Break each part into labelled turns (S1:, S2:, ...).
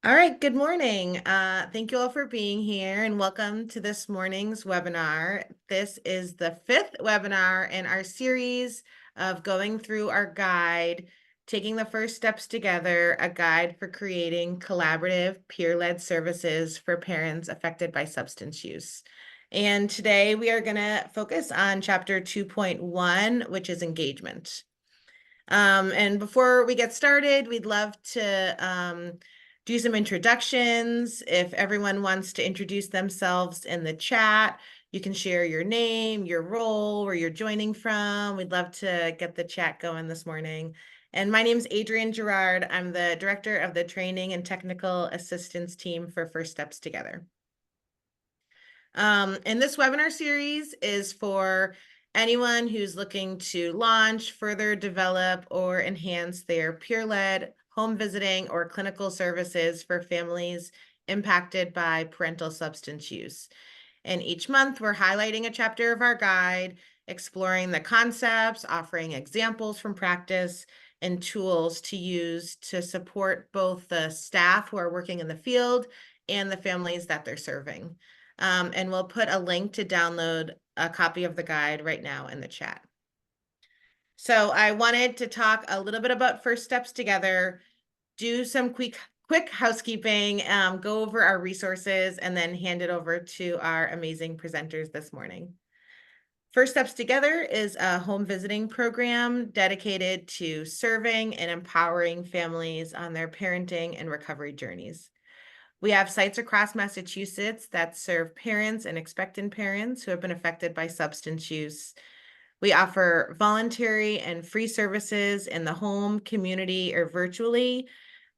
S1: All right, good morning. Thank you all for being here and welcome to this morning's webinar. This is the fifth webinar in our series of going through our guide, Taking the First Steps Together, a guide for creating collaborative peer-led services for parents affected by substance use. And today we are going to focus on chapter 2.1, which is engagement. And before we get started, we'd love to do some introductions. If everyone wants to introduce themselves in the chat, you can share your name, your role, where you're joining from. We'd love to get the chat going this morning. And my name is Adrienne Girard. I'm the director of the Training and Technical Assistance team for First Steps Together. And this webinar series is for anyone who's looking to launch, further develop, or enhance their peer-led home visiting or clinical services for families impacted by parental substance use. And each month, we're highlighting a chapter of our guide, exploring the concepts, offering examples from practice, and tools to use to support both the staff who are working in the field and the families that they're serving. And we'll put a link to download a copy of the guide right now in the chat. So I wanted to talk a little bit about First Steps Together, do some quick housekeeping, go over our resources, and then hand it over to our amazing presenters this morning. First Steps Together is a home visiting program dedicated to serving and empowering families on their parenting and recovery journeys. We have sites across Massachusetts that serve parents and expectant parents who have been affected by substance use. We offer voluntary and free services in the home, community, or virtually,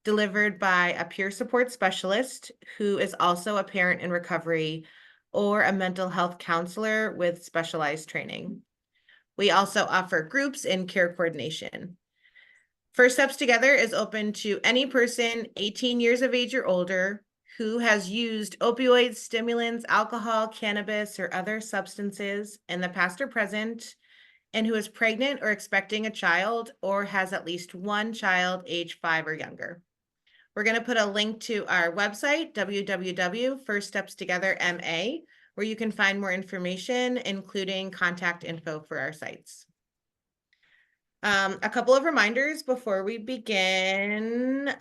S1: delivered by a peer support specialist who is also a parent in recovery or a mental health counselor with specialized training. We also offer groups and care coordination. First Steps Together is open to any person 18 years of age or older who has used opioids, stimulants, alcohol, cannabis, or other substances in the past or present, and who is pregnant or expecting a child or has at least one child age 5 or younger. We're going to put a link to our website, www.firststepstogether.ma, where you can find more information, including contact info for our sites. A couple of reminders before we begin.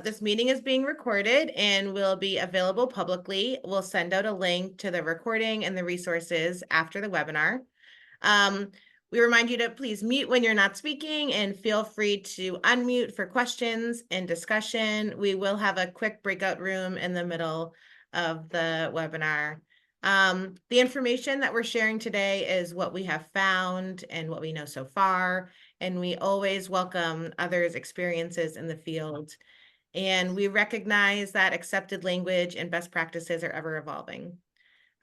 S1: This meeting is being recorded and will be available publicly. We'll send out a link to the recording and the resources after the webinar. We remind you to please mute when you're not speaking and feel free to unmute for questions and discussion. We will have a quick breakout room in the middle of the webinar. The information that we're sharing today is what we have found and what we know so far, and we always welcome others' experiences in the field. And we recognize that accepted language and best practices are ever evolving.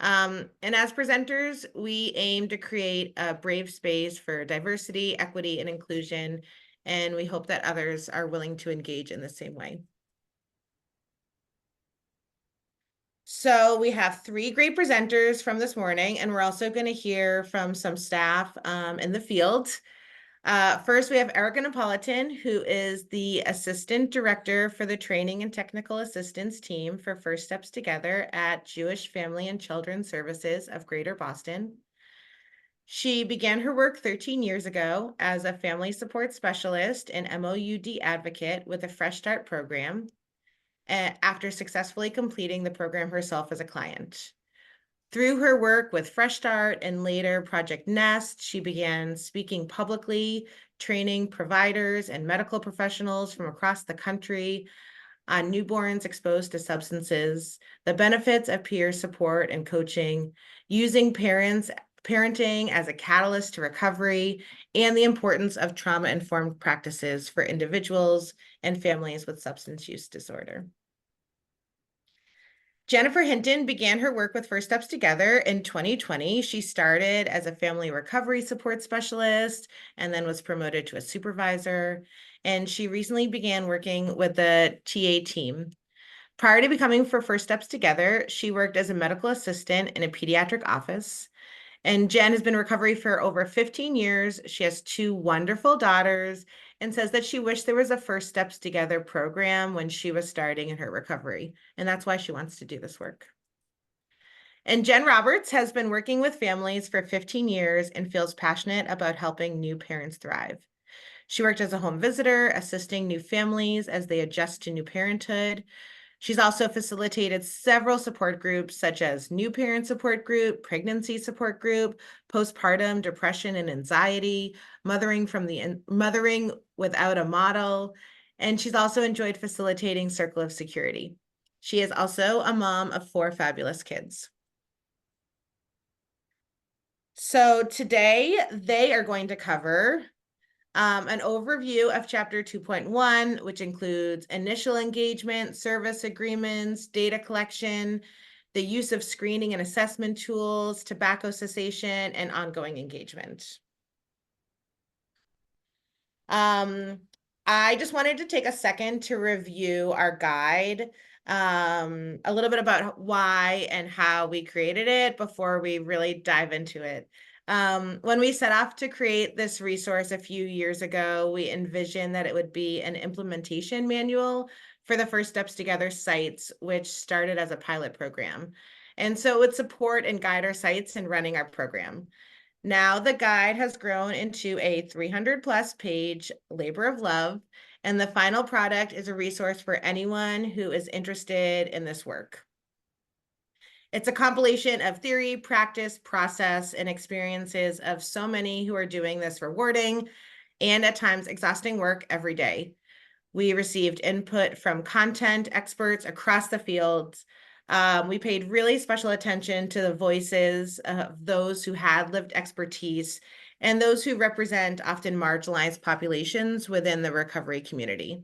S1: And as presenters, we aim to create a brave space for diversity, equity, and inclusion, and we hope that others are willing to engage in the same way. So we have three great presenters from this morning, and we're also going to hear from some staff in the field. First, we have Erica Napolitan, who is the Assistant Director for the Training and Technical Assistance team for First Steps Together at Jewish Family and Children's Services of Greater Boston. She began her work 13 years ago as a family support specialist and MOUD advocate with the Fresh Start program, after successfully completing the program herself as a client. Through her work with Fresh Start and later Project Nest, she began speaking publicly, training providers and medical professionals from across the country on newborns exposed to substances, the benefits of peer support and coaching, using parenting as a catalyst to recovery, and the importance of trauma-informed practices for individuals and families with substance use disorder. Jennifer Hinton began her work with First Steps Together in 2020. She started as a family recovery support specialist and then was promoted to a supervisor. And she recently began working with the TA team. Prior to becoming for First Steps Together, she worked as a medical assistant in a pediatric office. And Jen has been in recovery for over 15 years. She has two wonderful daughters and says that she wished there was a First Steps Together program when she was starting in her recovery. And that's why she wants to do this work. And Jen Roberts has been working with families for 15 years and feels passionate about helping new parents thrive. She worked as a home visitor, assisting new families as they adjust to new parenthood. She's also facilitated several support groups, such as New Parent Support Group, Pregnancy Support Group, Postpartum Depression and Anxiety, Mothering Without a Model, and she's also enjoyed facilitating Circle of Security. She is also a mom of 4 fabulous kids. So today they are going to cover an overview of Chapter 2.1, which includes initial engagement, service agreements, data collection, the use of screening and assessment tools, tobacco cessation, and ongoing engagement. I just wanted to take a second to review our guide, a little bit about why and how we created it before we really dive into it. When we set off to create this resource a few years ago, we envisioned that it would be an implementation manual for the First Steps Together sites, which started as a pilot program. And so it would support and guide our sites in running our program. Now the guide has grown into a 300+ page labor of love, and the final product is a resource for anyone who is interested in this work. It's a compilation of theory, practice, process, and experiences of so many who are doing this rewarding and at times exhausting work every day. We received input from content experts across the fields. We paid really special attention to the voices of those who had lived expertise and those who represent often marginalized populations within the recovery community.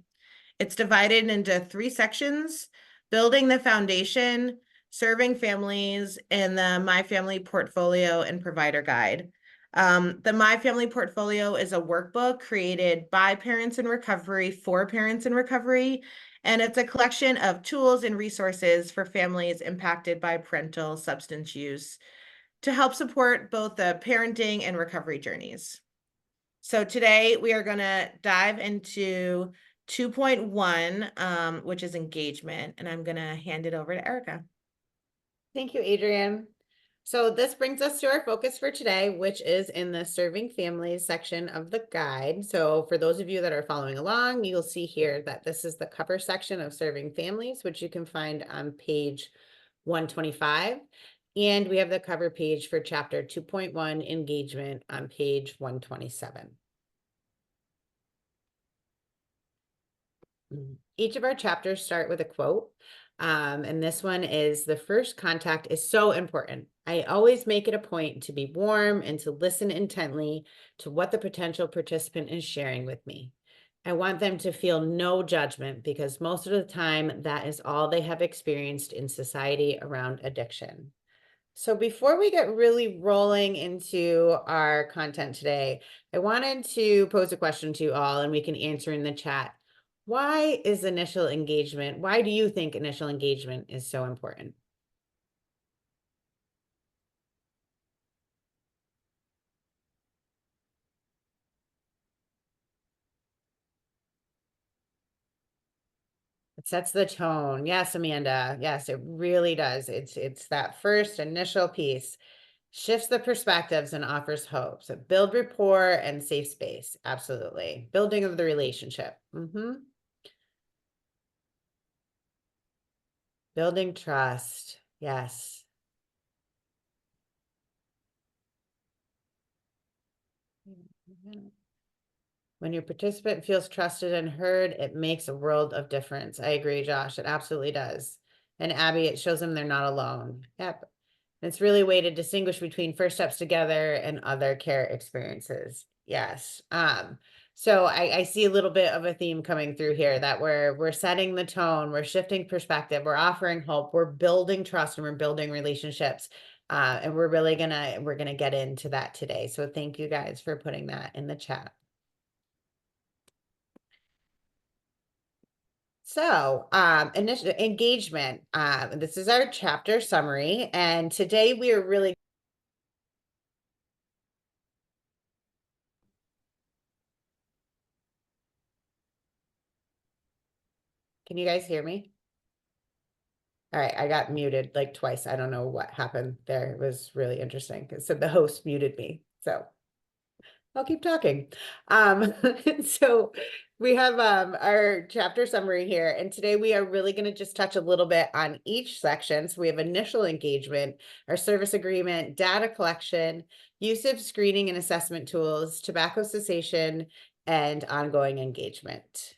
S1: It's divided into 3 sections: building the foundation, serving families, and the My Family Portfolio and Provider Guide. The My Family Portfolio is a workbook created by parents in recovery for parents in recovery, and it's a collection of tools and resources for families impacted by parental substance use to help support both the parenting and recovery journeys. So today we are going to dive into 2.1, which is engagement, and I'm going to hand it over to Erica.
S2: Thank you, Adrienne. So this brings us to our focus for today, which is in the Serving Families section of the guide. So for those of you that are following along, you'll see here that this is the cover section of Serving Families, which you can find on page 125. And we have the cover page for chapter 2.1 engagement on page 127. Each of our chapters start with a quote. And this one is, "The first contact is so important. I always make it a point to be warm and to listen intently to what the potential participant is sharing with me. I want them to feel no judgment because most of the time that is all they have experienced in society around addiction." So before we get really rolling into our content today, I wanted to pose a question to you all, and we can answer in the chat. Why is initial engagement? Why do you think initial engagement is so important? It sets the tone. Yes, Amanda. Yes, it really does. It's that first initial piece. Shifts the perspectives and offers hope. So build rapport and safe space. Absolutely. Building of the relationship. Building trust. Yes. When your participant feels trusted and heard, it makes a world of difference. I agree, Josh. It absolutely does. And Abby, it shows them they're not alone. Yep. It's really a way to distinguish between First Steps Together and other care experiences. Yes. So I see a little bit of a theme coming through here, that we're setting the tone, we're shifting perspective, we're offering hope, we're building trust, and we're building relationships. And we're gonna get into that today. So thank you guys for putting that in the chat. So, initial engagement. This is our chapter summary, and today we are really Can you guys hear me? All right, I got muted like twice. I don't know what happened there. It was really interesting. It said the host muted me. So I'll keep talking. Um, so we have our chapter summary here, and today we are really going to just touch a little bit on each section. So we have initial engagement, our service agreement, data collection, use of screening and assessment tools, tobacco cessation, and ongoing engagement.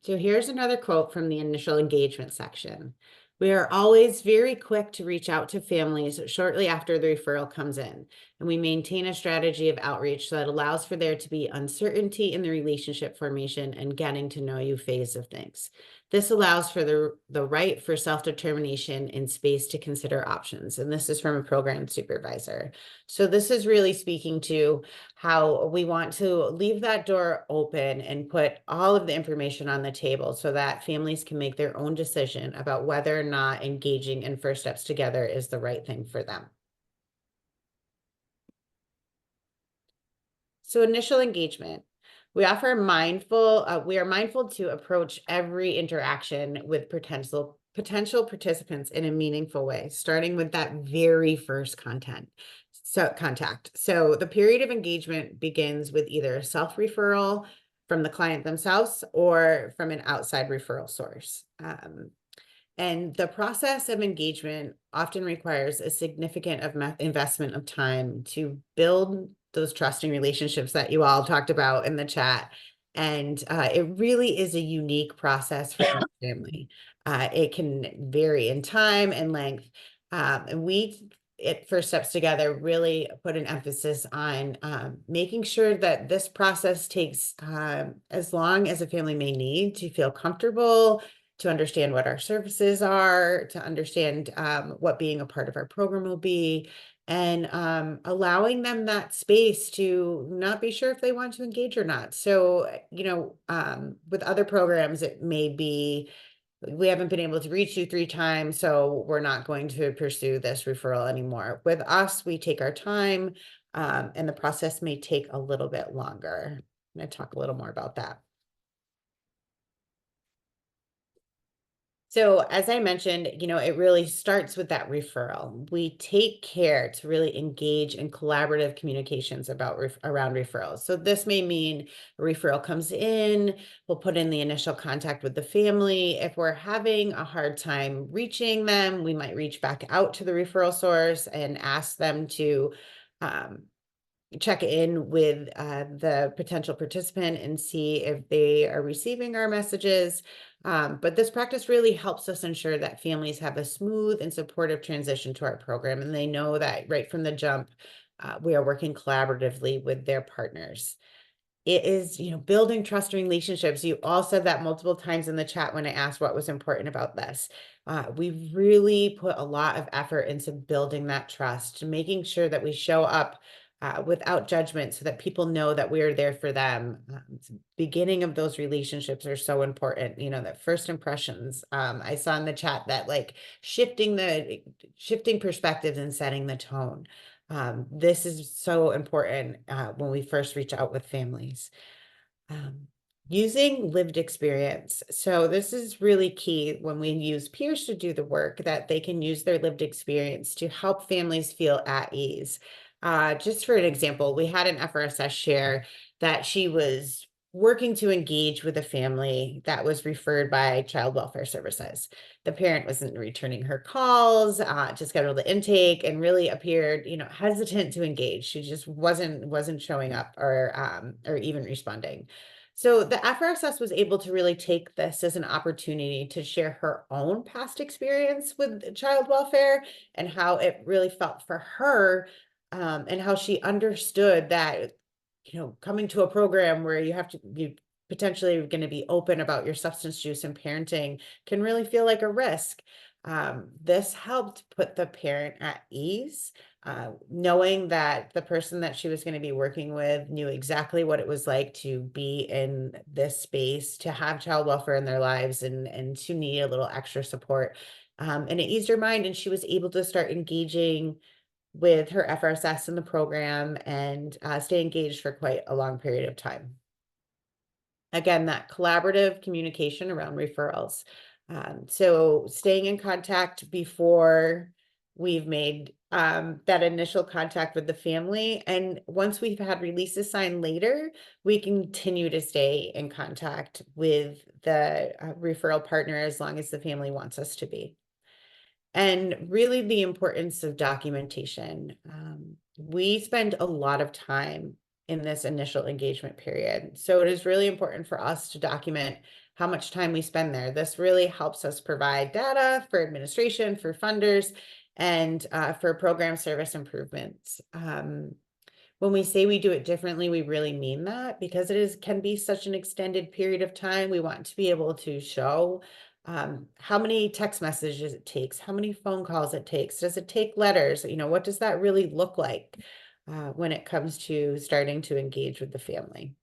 S2: So here's another quote from the initial engagement section. We are always very quick to reach out to families shortly after the referral comes in, and we maintain a strategy of outreach that allows for there to be uncertainty in the relationship formation and getting to know you phase of things. This allows for the right for self-determination and space to consider options. And this is from a program supervisor. So this is really speaking to how we want to leave that door open and put all of the information on the table so that families can make their own decision about whether or not engaging in First Steps Together is the right thing for them. So initial engagement. We are mindful to approach every interaction with potential participants in a meaningful way, starting with that very first contact. So the period of engagement begins with either a self-referral from the client themselves or from an outside referral source. And the process of engagement often requires a significant investment of time to build those trusting relationships that you all talked about in the chat. And it really is a unique process for each family. It can vary in time and length. And we at First Steps Together really put an emphasis on making sure that this process takes as long as a family may need to feel comfortable, to understand what our services are, to understand what being a part of our program will be, and allowing them that space to not be sure if they want to engage or not. So, with other programs, it may be, we haven't been able to reach you 3 times, so we're not going to pursue this referral anymore. With us, we take our time, and the process may take a little bit longer. I'm going to talk a little more about that. So as I mentioned, it really starts with that referral. We take care to really engage in collaborative communications around referrals. So this may mean a referral comes in, we'll put in the initial contact with the family. If we're having a hard time reaching them, we might reach back out to the referral source and ask them to check in with the potential participant and see if they are receiving our messages. But this practice really helps us ensure that families have a smooth and supportive transition to our program, and they know that right from the jump, we are working collaboratively with their partners. It is, building trust relationships. You all said that multiple times in the chat when I asked what was important about this. We really put a lot of effort into building that trust, making sure that we show up without judgment so that people know that we are there for them. Beginning of those relationships are so important, that first impressions. I saw in the chat that like shifting perspectives and setting the tone. This is so important when we first reach out with families. Using lived experience. So this is really key when we use peers to do the work, that they can use their lived experience to help families feel at ease. Just for an example, we had an FRSS share that she was working to engage with a family that was referred by Child Welfare Services. The parent wasn't returning her calls to schedule the intake, and really appeared, hesitant to engage. She just wasn't showing up or even responding. So the FRSS was able to really take this as an opportunity to share her own past experience with child welfare and how it really felt for her, and how she understood that, coming to a program where you have to be potentially going to be open about your substance use and parenting can really feel like a risk. This helped put the parent at ease, knowing that the person that she was going to be working with knew exactly what it was like to be in this space, to have child welfare in their lives, and to need a little extra support. And it eased her mind, and she was able to start engaging with her FRSS in the program and stay engaged for quite a long period of time. Again, that collaborative communication around referrals. So staying in contact before we've made that initial contact with the family. And once we've had releases signed later, we continue to stay in contact with the referral partner as long as the family wants us to be. And really the importance of documentation. We spend a lot of time in this initial engagement period. So it is really important for us to document how much time we spend there. This really helps us provide data for administration, for funders, and for program service improvements. When we say we do it differently, we really mean that because can be such an extended period of time. We want to be able to show how many text messages it takes, how many phone calls it takes. Does it take letters? What does that really look like when it comes to starting to engage with the family?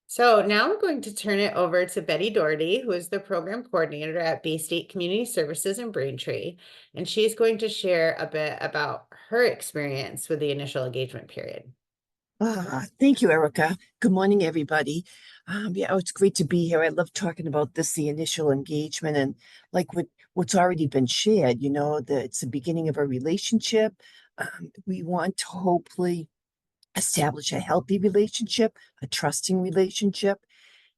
S2: So now I'm going to turn it over to Betty Doherty, who is the program coordinator at Bay State Community Services in Braintree, and she's going to share a bit about her experience with the initial engagement period.
S3: Thank you, Erica. Good morning, everybody. Yeah, it's great to be here. I love talking about this, the initial engagement, and like what's already been shared, that it's the beginning of a relationship. We want to hopefully establish a healthy relationship, a trusting relationship.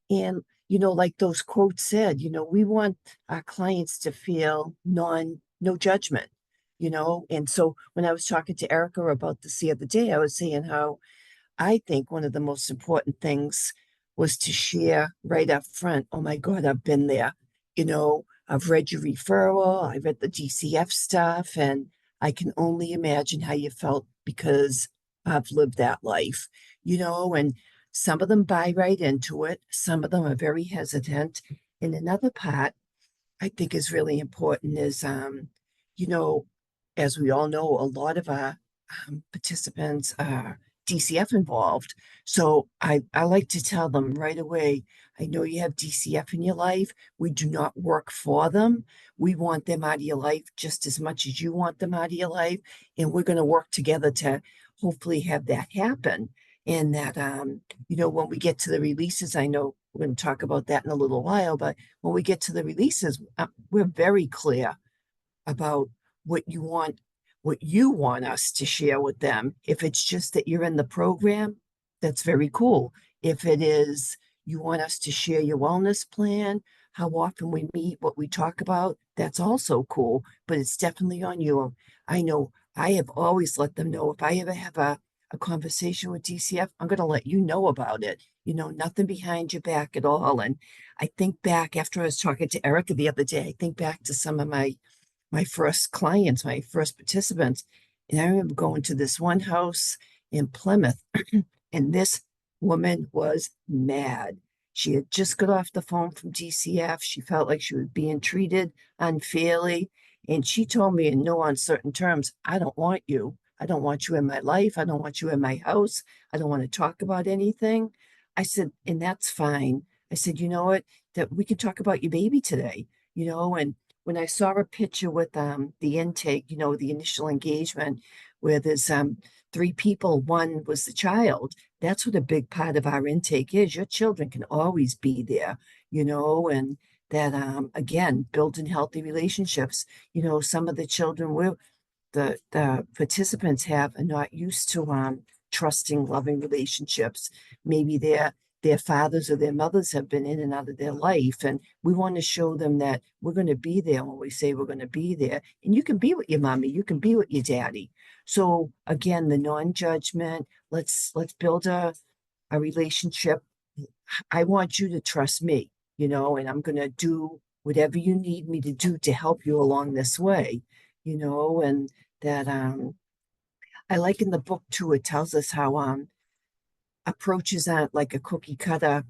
S3: And, like those quotes said, we want our clients to feel no judgment, And so when I was talking to Erica about this the other day, I was saying how I think one of the most important things was to share right up front. Oh my God, I've been there. I've read your referral, I read the DCF stuff, and I can only imagine how you felt because I've lived that life, and some of them buy right into it. Some of them are very hesitant. And another part I think is really important is, you know, as we all know, a lot of our participants are DCF involved. So I like to tell them right away, I know you have DCF in your life. We do not work for them. We want them out of your life just as much as you want them out of your life. And we're going to work together to hopefully have that happen. And that, when we get to the releases, I know we're going to talk about that in a little while, but when we get to the releases, we're very clear about what you want us to share with them. If it's just that you're in the program, that's very cool. If it is you want us to share your wellness plan, how often we meet, what we talk about, that's also cool, but it's definitely on you. I know I have always let them know if I ever have a conversation with DCF, I'm going to let you know about it. Nothing behind your back at all. And I think back after I was talking to Erica the other day, I think back to some of my first clients, my first participants. And I remember going to this one house in Plymouth, and this woman was mad. She had just got off the phone from DCF. She felt like she was being treated unfairly. And she told me in no uncertain terms, I don't want you. I don't want you in my life. I don't want you in my house. I don't want to talk about anything. I said, and that's fine. I said, you know what? That we can talk about your baby today, and when I saw a picture with the intake, the initial engagement, where there's 3 people, one was the child. That's what a big part of our intake is. Your children can always be there, and that again, building healthy relationships. Some of the children the participants are not used to trusting, loving relationships. Maybe their fathers or their mothers have been in and out of their life. And we want to show them that we're going to be there when we say we're going to be there. And you can be with your mommy, you can be with your daddy. So again, the non-judgment, let's build a relationship. I want you to trust me, and I'm going to do whatever you need me to do to help you along this way, and that I like in the book too, it tells us how approaches aren't like a cookie cutter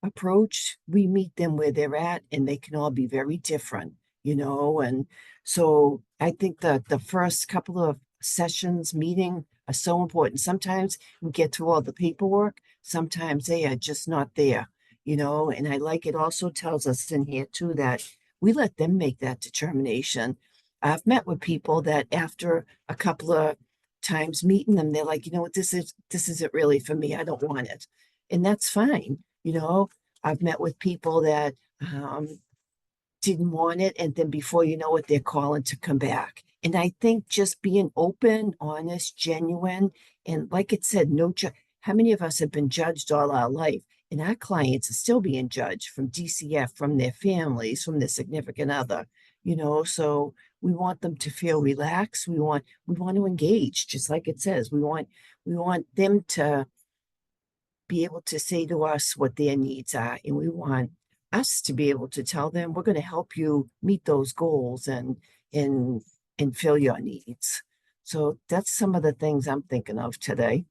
S3: approach. We meet them where they're at, and they can all be very different, and so I think that the first couple of sessions meeting are so important. Sometimes we get through all the paperwork, sometimes they are just not there, and I like it also tells us in here too that we let them make that determination. I've met with people that after a couple of times meeting them, they're like, you know what, this isn't really for me. I don't want it. And that's fine. You know, I've met with people that didn't want it, and then before you know it, they're calling to come back. And I think just being open, honest, genuine, and like it said, how many of us have been judged all our life? And our clients are still being judged from DCF, from their families, from their significant other, you know. So we want them to feel relaxed. We want to engage, just like it says. We want them to be able to say to us what their needs are, and we want us to be able to tell them we're going to help you meet those goals and and fill your needs. So that's some of the things I'm thinking of today.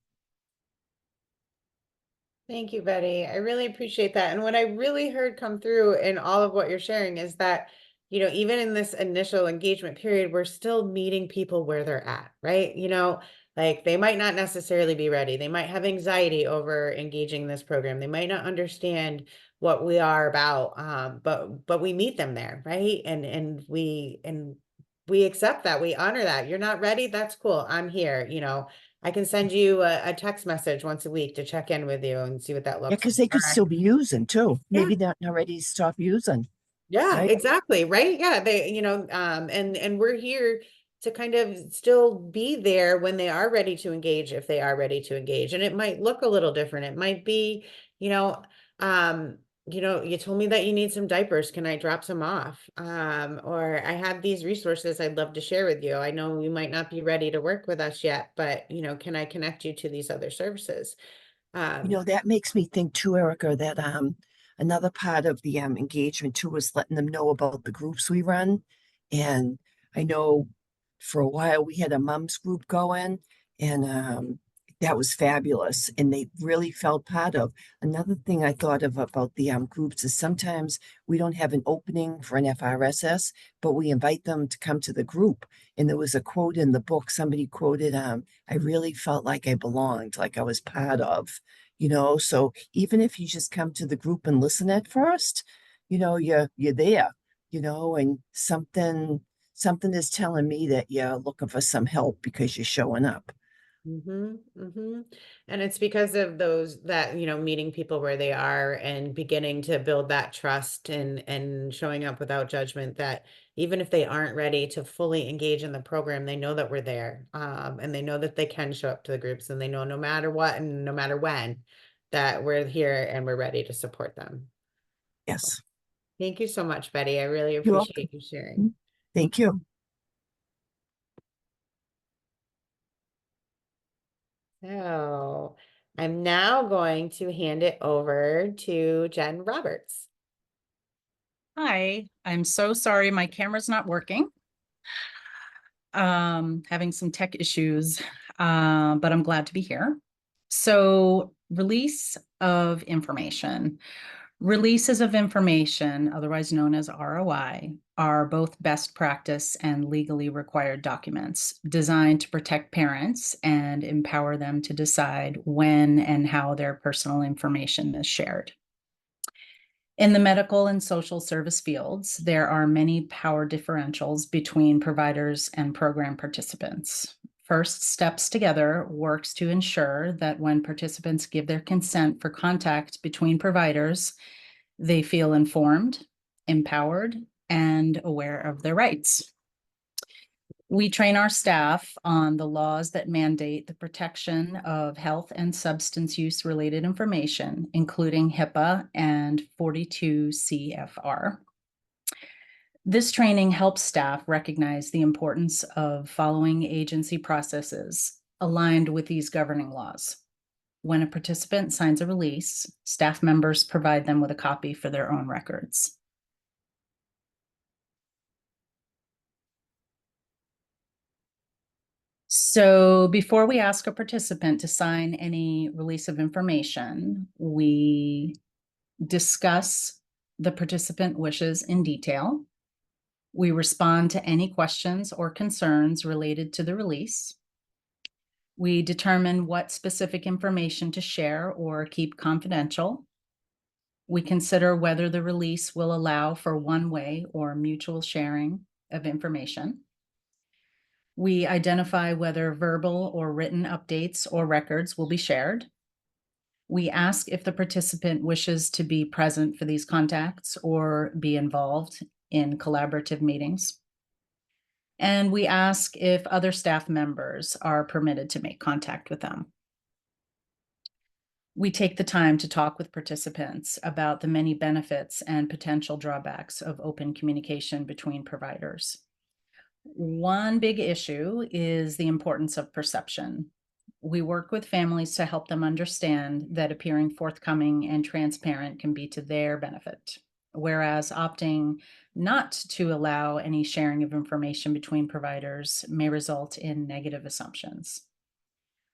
S2: Thank you, Betty. I really appreciate that. And what I really heard come through in all of what you're sharing is that, even in this initial engagement period, we're still meeting people where they're at, right? Like they might not necessarily be ready. They might have anxiety over engaging in this program. They might not understand what we are about. But we meet them there, right? And we accept that. We honor that. You're not ready. That's cool. I'm here. I can send you a text message once a week to check in with you and see what that
S3: Yeah,
S2: looks like.
S3: because they
S2: All
S3: could
S2: right.
S3: still be using too.
S2: Yeah.
S3: Maybe not ready to stop using,
S2: Yeah,
S3: right?
S2: exactly. Right. Yeah. And we're here to kind of still be there when they are ready to engage, if they are ready to engage. And it might look a little different. It might be, you know, um, you told me that you need some diapers. Can I drop some off? Or I have these resources I'd love to share with you. I know you might not be ready to work with us yet, but can I connect you to these other services?
S3: You
S2: Um,
S3: know, that makes me think too, Erica, that another part of the engagement too is letting them know about the groups we run. And I know for a while we had a mums group going, and that was fabulous, and they really felt part of. Another thing I thought of about the groups is sometimes we don't have an opening for an FRSS, but we invite them to come to the group. And there was a quote in the book, somebody quoted, I really felt like I belonged, like I was part of, you know. So even if you just come to the group and listen at first, you know, you're there, you know, and something is telling me that you're looking for some help because you're showing up.
S2: And it's because of those that, meeting people where they are and beginning to build that trust and showing up without judgment, that even if they aren't ready to fully engage in the program, they know that we're there. And they know that they can show up to the groups, and they know no matter what and no matter when, that we're here and we're ready to support them.
S3: Yes.
S2: Thank you so much, Betty. I really
S3: You're welcome.
S2: appreciate you sharing.
S3: Thank you.
S2: So I'm now going to hand it over to Jen Roberts.
S4: Hi, I'm so sorry my camera's not working. Having some tech issues, but I'm glad to be here. So, release of information. Releases of information, otherwise known as ROI, are both best practice and legally required documents designed to protect parents and empower them to decide when and how their personal information is shared. In the medical and social service fields, there are many power differentials between providers and program participants. First Steps Together works to ensure that when participants give their consent for contact between providers, they feel informed, empowered, and aware of their rights. We train our staff on the laws that mandate the protection of health and substance use related information, including HIPAA and 42 CFR. This training helps staff recognize the importance of following agency processes aligned with these governing laws. When a participant signs a release, staff members provide them with a copy for their own records. So before we ask a participant to sign any release of information, we discuss the participant wishes in detail. We respond to any questions or concerns related to the release. We determine what specific information to share or keep confidential. We consider whether the release will allow for one-way or mutual sharing of information. We identify whether verbal or written updates or records will be shared. We ask if the participant wishes to be present for these contacts or be involved in collaborative meetings. And we ask if other staff members are permitted to make contact with them. We take the time to talk with participants about the many benefits and potential drawbacks of open communication between providers. One big issue is the importance of perception. We work with families to help them understand that appearing forthcoming and transparent can be to their benefit, whereas opting not to allow any sharing of information between providers may result in negative assumptions.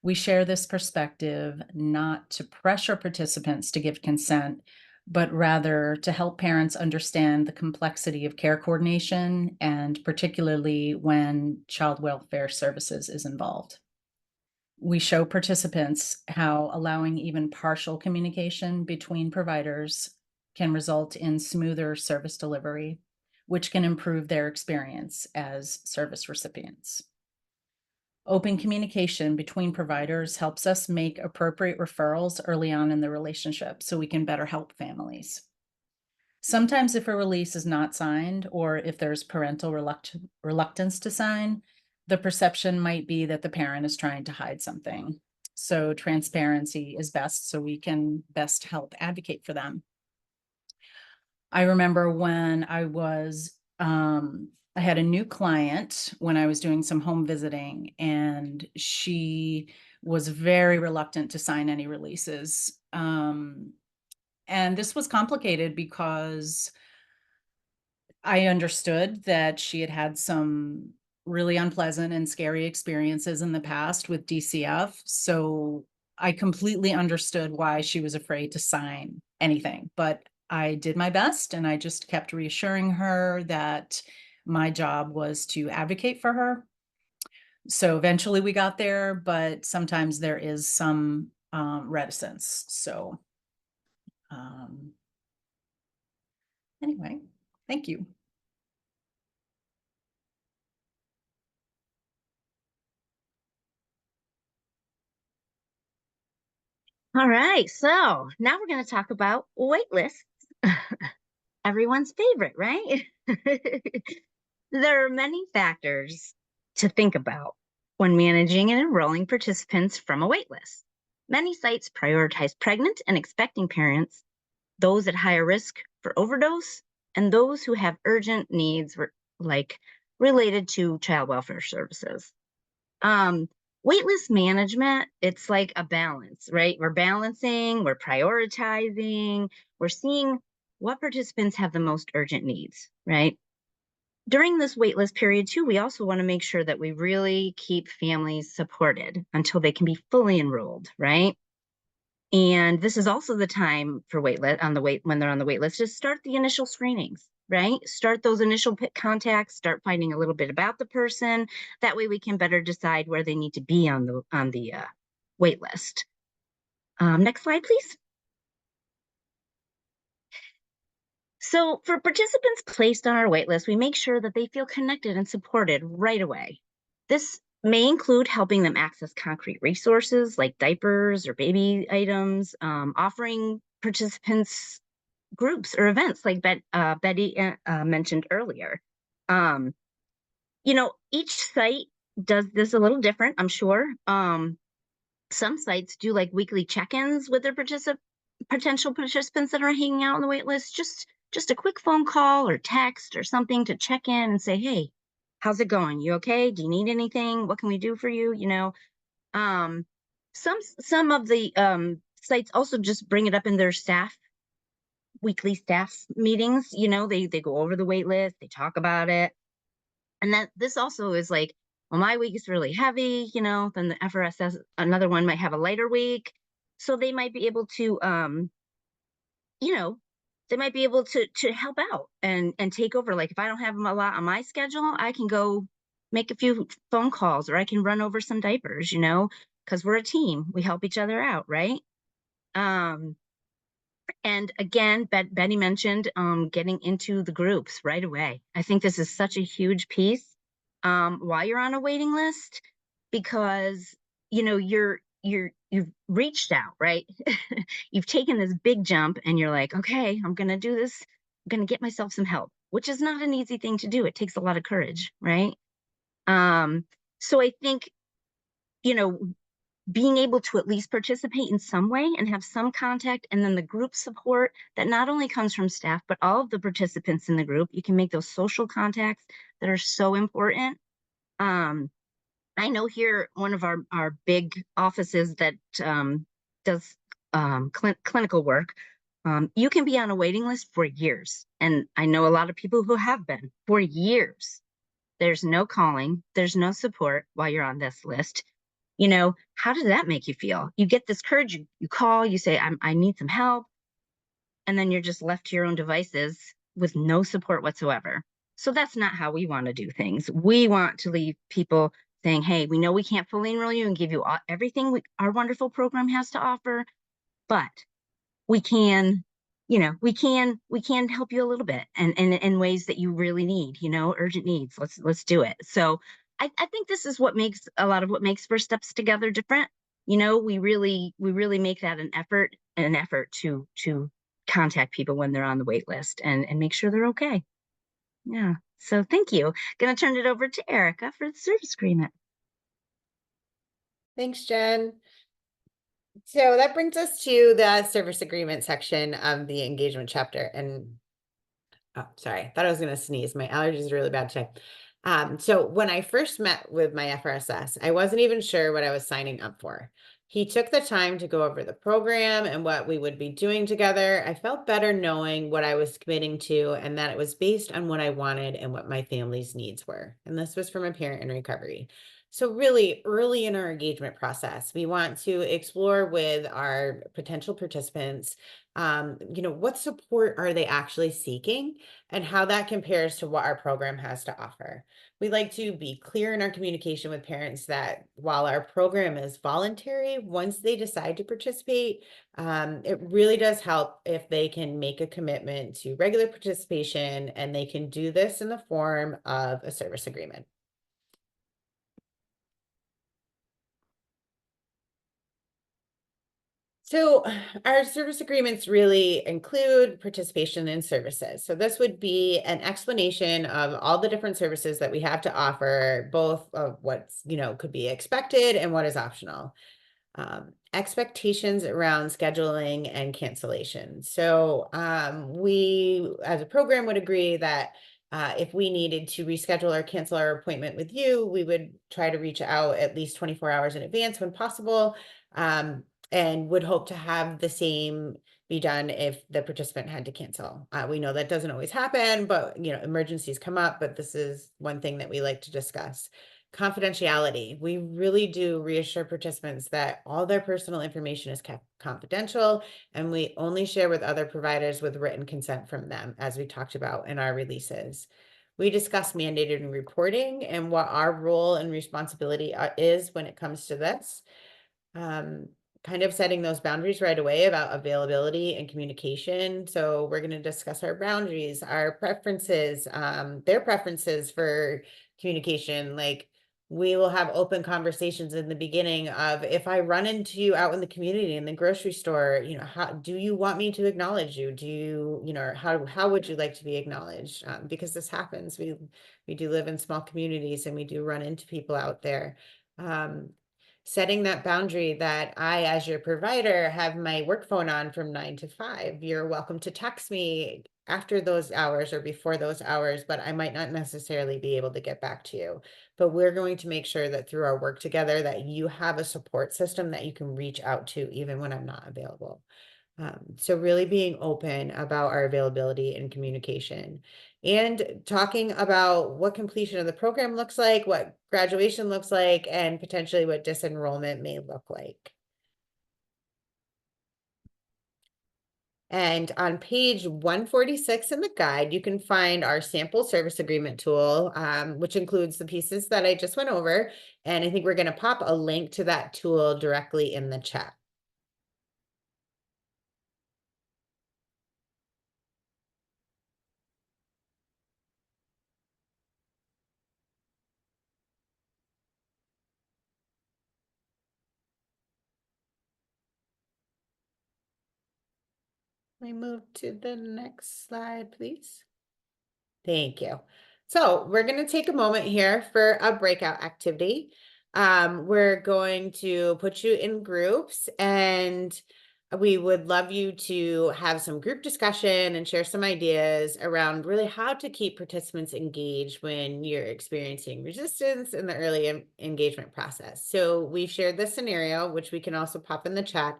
S4: We share this perspective not to pressure participants to give consent, but rather to help parents understand the complexity of care coordination, and particularly when child welfare services is involved. We show participants how allowing even partial communication between providers can result in smoother service delivery, which can improve their experience as service recipients. Open communication between providers helps us make appropriate referrals early on in the relationship so we can better help families. Sometimes if a release is not signed or if there's parental reluctance to sign, the perception might be that the parent is trying to hide something. So transparency is best so we can best help advocate for them. I remember when I had a new client when I was doing some home visiting, and she was very reluctant to sign any releases. And this was complicated because I understood that she had had some really unpleasant and scary experiences in the past with DCF. So I completely understood why she was afraid to sign anything, but I did my best and I just kept reassuring her that my job was to advocate for her. So eventually we got there, but sometimes there is some reticence. So anyway, thank you.
S5: All right, so now we're going to talk about wait lists. Everyone's favorite, right? There are many factors to think about when managing and enrolling participants from a wait list. Many sites prioritize pregnant and expecting parents, those at higher risk for overdose, and those who have urgent needs like related to child welfare services. Waitlist management, it's like a balance, right? We're balancing, we're prioritizing, we're seeing what participants have the most urgent needs, right? During this waitlist period too, we also want to make sure that we really keep families supported until they can be fully enrolled, right? And this is also the time for when they're on the wait list to start the initial screenings, right? Start those initial contacts, start finding a little bit about the person. That way we can better decide where they need to be on the wait list. Next slide, please. So for participants placed on our wait list, we make sure that they feel connected and supported right away. This may include helping them access concrete resources like diapers or baby items, offering participants groups or events like Betty mentioned earlier. Each site does this a little different, I'm sure. Some sites do like weekly check-ins with their potential participants that are hanging out on the wait list. Just a quick phone call or text or something to check in and say, hey, how's it going? You okay? Do you need anything? What can we do for you? Some of the sites also just bring it up in their weekly staff meetings. They go over the wait list, they talk about it. And that this also is like, well, my week is really heavy, then the FRSS, another one might have a lighter week. So they might be able to, to help out and take over. Like if I don't have a lot on my schedule, I can go make a few phone calls or I can run over some diapers, because we're a team. We help each other out, right? And again, Betty mentioned getting into the groups right away. I think this is such a huge piece while you're on a waiting list, because you know you've reached out, right? You've taken this big jump and you're like, okay, I'm gonna do this. I'm gonna get myself some help, which is not an easy thing to do. It takes a lot of courage, right? Um, so I think, you know, being able to at least participate in some way and have some contact, and then the group support that not only comes from staff but all of the participants in the group, you can make those social contacts that are so important. I know here one of our big offices that does clinical work, you can be on a waiting list for years, and I know a lot of people who have been for years. There's no calling, there's no support while you're on this list. You know, how does that make you feel? You get this courage, you call, you say, I need some help, and then you're just left to your own devices with no support whatsoever. So that's not how we want to do things. We want to leave people saying, hey, we know we can't fully enroll you and give you everything our wonderful program has to offer, but we can, you know, we can help you a little bit, and in ways that you really need, you know, urgent needs. Let's do it. So I think this is what makes a lot of what makes First Steps Together different. You know, we really make that an effort to contact people when they're on the wait list and make sure they're okay. Yeah. So thank you. Gonna turn it over to Erica for the service agreement.
S2: Thanks, Jen. So that brings us to the service agreement section of the engagement chapter. And oh, sorry, thought I was going to sneeze. My allergies are really bad today. So when I first met with my FRSS, I wasn't even sure what I was signing up for. He took the time to go over the program and what we would be doing together. I felt better knowing what I was committing to and that it was based on what I wanted and what my family's needs were. And this was from a parent in recovery. So really early in our engagement process, we want to explore with our potential participants, you know, what support are they actually seeking and how that compares to what our program has to offer. We like to be clear in our communication with parents that while our program is voluntary, once they decide to participate, it really does help if they can make a commitment to regular participation, and they can do this in the form of a service agreement. So our service agreements really include participation in services. So this would be an explanation of all the different services that we have to offer, both of what's, you know, could be expected and what is optional. Expectations around scheduling and cancellation. So we, as a program, would agree that if we needed to reschedule or cancel our appointment with you, we would try to reach out at least 24 hours in advance when possible. And would hope to have the same be done if the participant had to cancel. We know that doesn't always happen, but you know, emergencies come up, but this is one thing that we like to discuss. Confidentiality. We really do reassure participants that all their personal information is kept confidential, and we only share with other providers with written consent from them, as we talked about in our releases. We discuss mandated reporting and what our role and responsibility is when it comes to this. Kind of setting those boundaries right away about availability and communication. So we're going to discuss our boundaries, our preferences, their preferences for communication. Like, we will have open conversations in the beginning of, if I run into you out in the community in the grocery store, you know, how do you want me to acknowledge you? Do you, you know, how would you like to be acknowledged? Because this happens. We do live in small communities and we do run into people out there. Setting that boundary that I, as your provider, have my work phone on from 9 to 5. You're welcome to text me after those hours or before those hours, but I might not necessarily be able to get back to you. But we're going to make sure that through our work together that you have a support system that you can reach out to even when I'm not available. So really being open about our availability and communication, and talking about what completion of the program looks like, what graduation looks like, and potentially what disenrollment may look like. And on page 146 in the guide, you can find our sample service agreement tool, which includes the pieces that I just went over. And I think we're going to pop a link to that tool directly in the chat. we move to the next slide, please? Thank you. So we're going to take a moment here for a breakout activity. We're going to put you in groups, and we would love you to have some group discussion and share some ideas around really how to keep participants engaged when you're experiencing resistance in the early engagement process. So we've shared this scenario, which we can also pop in the chat,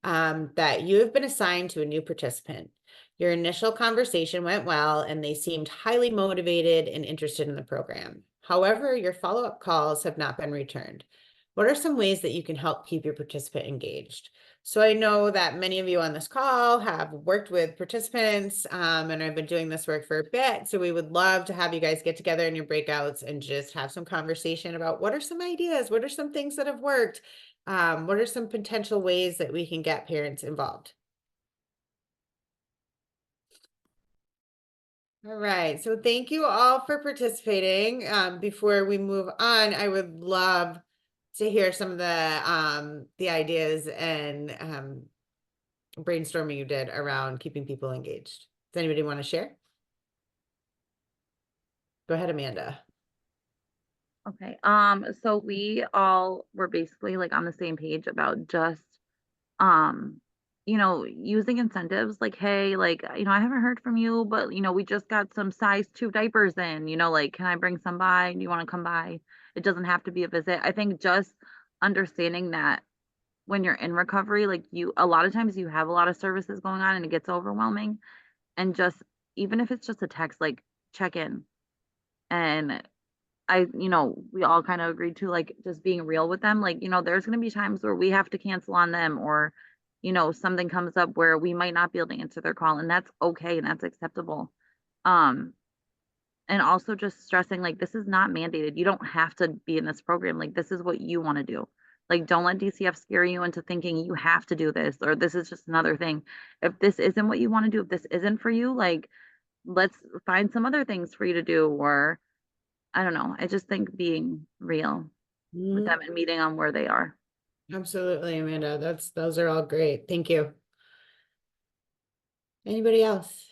S2: that you have been assigned to a new participant. Your initial conversation went well, and they seemed highly motivated and interested in the program. However, your follow-up calls have not been returned. What are some ways that you can help keep your participant engaged? So I know that many of you on this call have worked with participants, and I've been doing this work for a bit. So we would love to have you guys get together in your breakouts and just have some conversation about what are some ideas, what are some things that have worked, what are some potential ways that we can get parents involved? All right, so thank you all for participating. Before we move on, I would love to hear some of the ideas and brainstorming you did around keeping people engaged. Does anybody want to share? Go ahead, Amanda.
S6: Okay, so we all were basically like on the same page about just, using incentives like, hey, like, I haven't heard from you, but, we just got some size 2 diapers in, like, can I bring some by? Do you want to come by? It doesn't have to be a visit. I think just understanding that when you're in recovery, like a lot of times you have a lot of services going on and it gets overwhelming. And just, even if it's just a text, like check in. And we all kind of agreed to like just being real with them. Like, there's going to be times where we have to cancel on them or, something comes up where we might not be able to answer their call, and that's okay and that's acceptable. And also just stressing like this is not mandated. You don't have to be in this program. Like this is what you want to do. Like don't let DCF scare you into thinking you have to do this or this is just another thing. If this isn't what you want to do, if this isn't for you, like let's find some other things for you to do, or I don't know. I just think being real with them and meeting on where they are.
S2: Absolutely, Amanda. Those are all great. Thank you. Anybody else?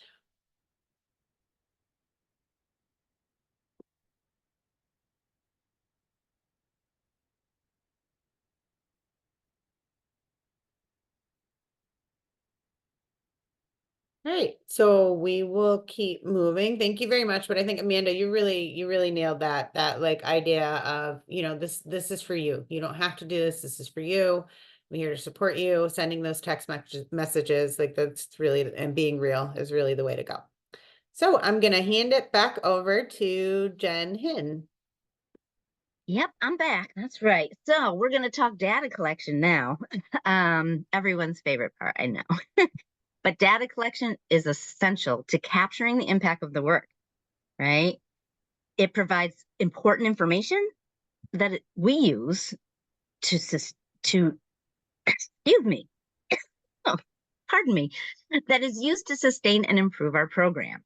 S2: All right, so we will keep moving. Thank you very much. But I think Amanda, you really nailed that like idea of, this is for you. You don't have to do this. This is for you. We're here to support you. Sending those text messages, like that's really, and being real is really the way to go. So I'm going to hand it back over to Jen Hin.
S5: Yep, I'm back. That's right. So we're going to talk data collection now. Everyone's favorite part, I know. But data collection is essential to capturing the impact of the work, right? It provides important information that we use to excuse me, oh, pardon me, that is used to sustain and improve our program.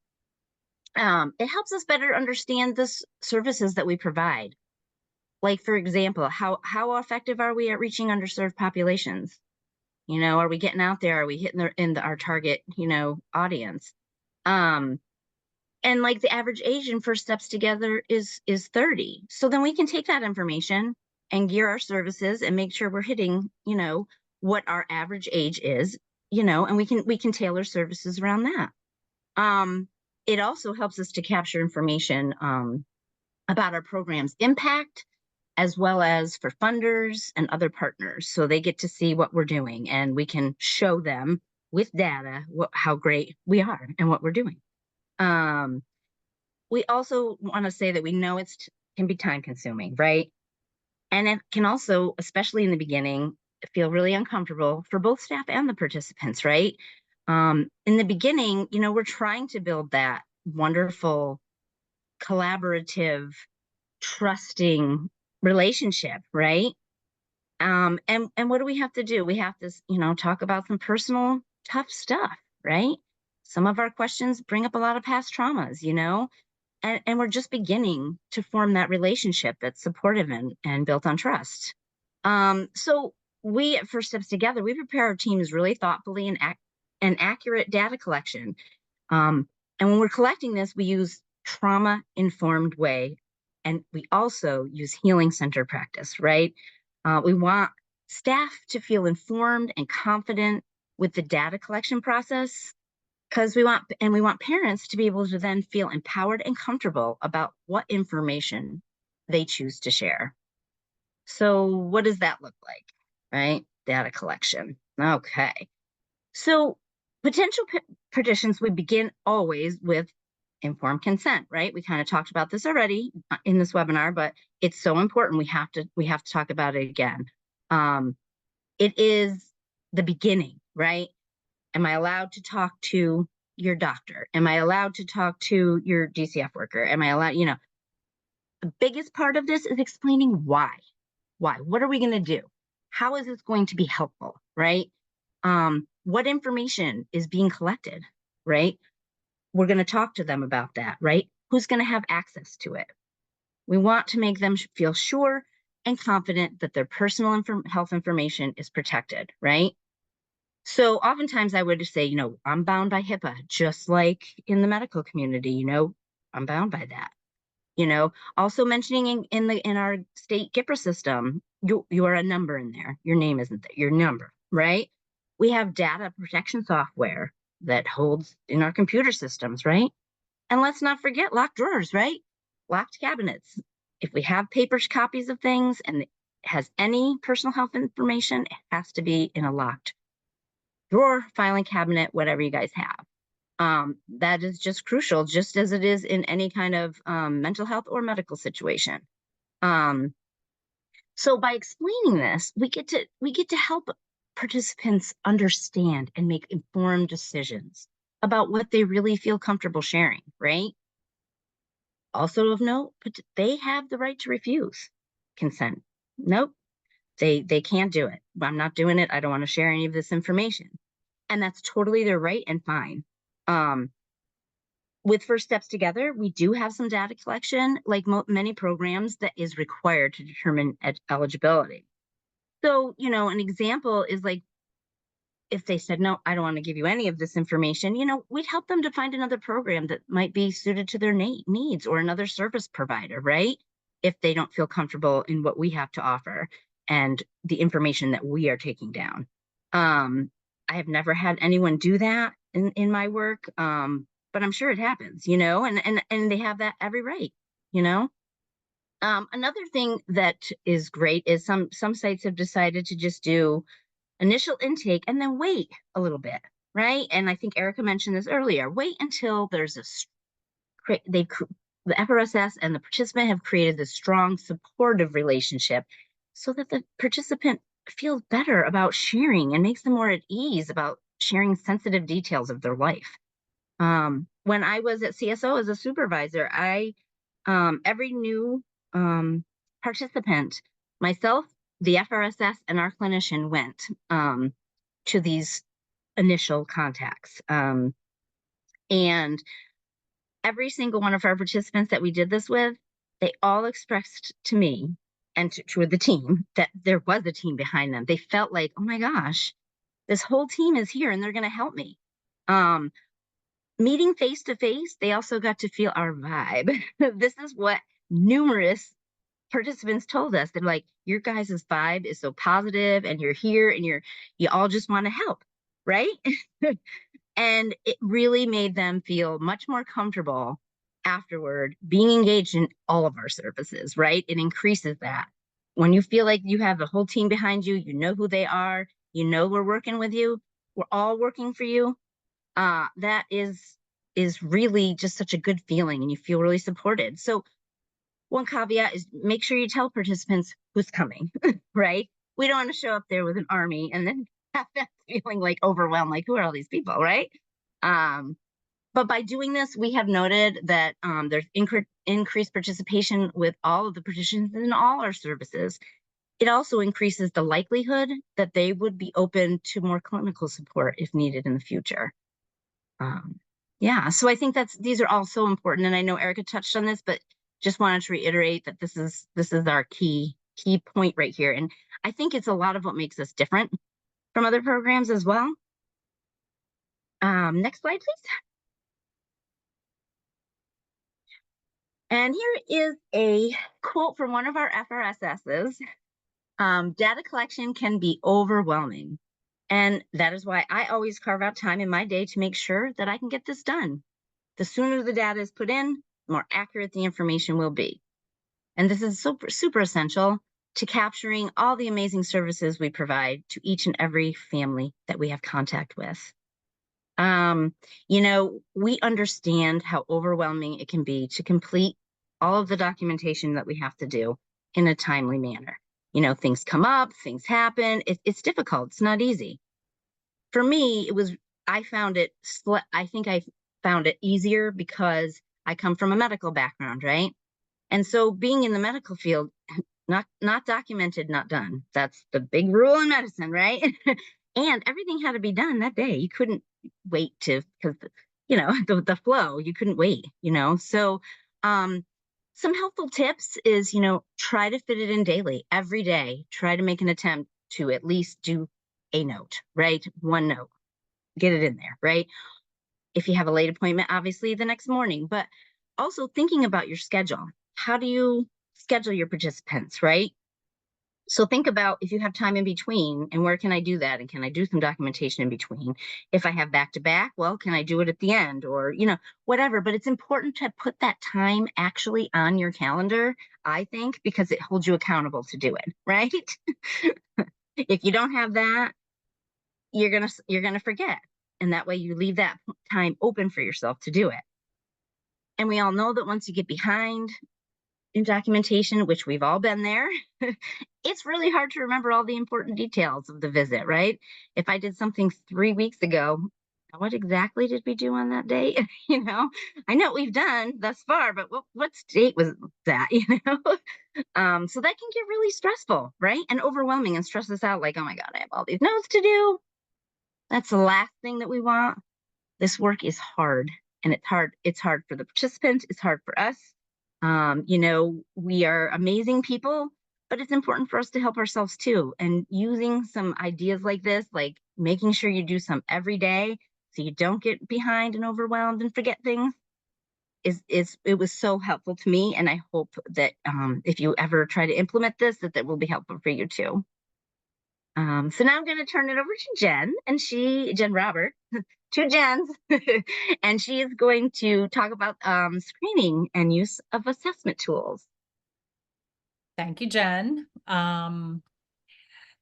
S5: It helps us better understand the services that we provide. Like, for example, how effective are we at reaching underserved populations? Are we getting out there? Are we hitting our target, audience? And like the average age in First Steps Together is 30. So then we can take that information and gear our services and make sure we're hitting, what our average age is, and we can tailor services around that. It also helps us to capture information about our program's impact, as well as for funders and other partners. So they get to see what we're doing and we can show them with data how great we are and what we're doing. We also want to say that we know it can be time consuming, right? And it can also, especially in the beginning, feel really uncomfortable for both staff and the participants, right? In the beginning, we're trying to build that wonderful, collaborative, trusting relationship, right? And what do we have to do? We have to, talk about some personal tough stuff, right? Some of our questions bring up a lot of past traumas, and we're just beginning to form that relationship that's supportive and built on trust. So we at First Steps Together, we prepare our teams really thoughtfully and and accurate data collection. And when we're collecting this, we use trauma-informed way, and we also use healing center practice, right? We want staff to feel informed and confident with the data collection process, because we want parents to be able to then feel empowered and comfortable about what information they choose to share. So what does that look like, right? Data collection. Okay. So potential petitions would begin always with informed consent, right? We kind of talked about this already in this webinar, but it's so important. We have to talk about it again. It is the beginning, right? Am I allowed to talk to your doctor? Am I allowed to talk to your DCF worker? Am I allowed, the biggest part of this is explaining why. Why? What are we going to do? How is this going to be helpful, right? What information is being collected, right? We're going to talk to them about that, right? Who's going to have access to it? We want to make them feel sure and confident that their personal health information is protected, right? So oftentimes I would say, I'm bound by HIPAA, just like in the medical community, I'm bound by that. Also mentioning in our state GIPRA system, you are a number in there. Your name isn't there, your number, right? We have data protection software that holds in our computer systems, right? And let's not forget locked drawers, right? Locked cabinets. If we have paper copies of things and it has any personal health information, it has to be in a locked drawer, filing cabinet, whatever you guys have. That is just crucial, just as it is in any kind of mental health or medical situation. So by explaining this, we get to help participants understand and make informed decisions about what they really feel comfortable sharing, right? Also of note, they have the right to refuse consent. Nope, they can't do it. I'm not doing it. I don't want to share any of this information. And that's totally their right and fine. With First Steps Together, we do have some data collection, like many programs, that is required to determine eligibility. So, an example is like, if they said, no, I don't want to give you any of this information, we'd help them to find another program that might be suited to their needs, or another service provider, right? If they don't feel comfortable in what we have to offer and the information that we are taking down. I have never had anyone do that in my work, but I'm sure it happens, and they have that every right, Another thing that is great is some sites have decided to just do initial intake and then wait a little bit, right? And I think Erica mentioned this earlier. Wait until there's the FRSS and the participant have created this strong supportive relationship, so that the participant feels better about sharing and makes them more at ease about sharing sensitive details of their life. When I was at CSO as a supervisor, every new participant, myself, the FRSS, and our clinician went to these initial contacts. And every single one of our participants that we did this with, they all expressed to me and to the team that there was a team behind them. They felt like, oh my gosh, this whole team is here and they're going to help me. Meeting face to face, they also got to feel our vibe. This is what numerous participants told us. They're like, your guys' vibe is so positive, and you're here and you all just want to help, right? And it really made them feel much more comfortable afterward being engaged in all of our services, right? It increases that. When you feel like you have a whole team behind you, you know who they are, we're working with you, we're all working for you. That is really just such a good feeling, and you feel really supported. So one caveat is make sure you tell participants who's coming, right? We don't want to show up there with an army and then have that feeling like overwhelmed, like who are all these people, right? But by doing this, we have noted that there's increased participation with all of the participants in all our services. It also increases the likelihood that they would be open to more clinical support if needed in the future. Yeah, so I think these are all so important, and I know Erica touched on this, but just wanted to reiterate that this is our key point right here, and I think it's a lot of what makes us different from other programs as well. Next slide, please. And here is a quote from one of our FRSSs. Data collection can be overwhelming. And that is why I always carve out time in my day to make sure that I can get this done. The sooner the data is put in, the more accurate the information will be. And this is super essential to capturing all the amazing services we provide to each and every family that we have contact with. You know, we understand how overwhelming it can be to complete all of the documentation that we have to do in a timely manner. You know, things come up, things happen. It's difficult. It's not easy. For me, I found it easier because I come from a medical background, right? And so being in the medical field, not documented, not done. That's the big rule in medicine, right? And everything had to be done that day. You couldn't wait because you know, the flow, you couldn't wait, you know. So some helpful tips is, you know, try to fit it in daily, every day. Try to make an attempt to at least do a note, right? One note, get it in there, right? If you have a late appointment, obviously the next morning, but also thinking about your schedule. How do you schedule your participants, right? So think about if you have time in between, and where can I do that? And can I do some documentation in between? If I have back to back, well, can I do it at the end, or, you know, whatever. But it's important to put that time actually on your calendar, I think, because it holds you accountable to do it, right? If you don't have that, you're gonna forget. And that way you leave that time open for yourself to do it. And we all know that once you get behind in documentation, which we've all been there, it's really hard to remember all the important details of the visit, right? If I did something 3 weeks ago, what exactly did we do on that day? You know, I know what we've done thus far, but what date was that, you know? So that can get really stressful, right? And overwhelming, and stress us out like, oh my God, I have all these notes to do. That's the last thing that we want. This work is hard, and it's hard for the participant, it's hard for us. You know, we are amazing people, but it's important for us to help ourselves too. And using some ideas like this, like making sure you do some every day so you don't get behind and overwhelmed and forget things, it was so helpful to me. And I hope that if you ever try to implement this, that will be helpful for you too. So now I'm going to turn it over to Jen, and Jen Robert, two Jens, and she is going to talk about screening and use of assessment tools.
S4: Thank you, Jen.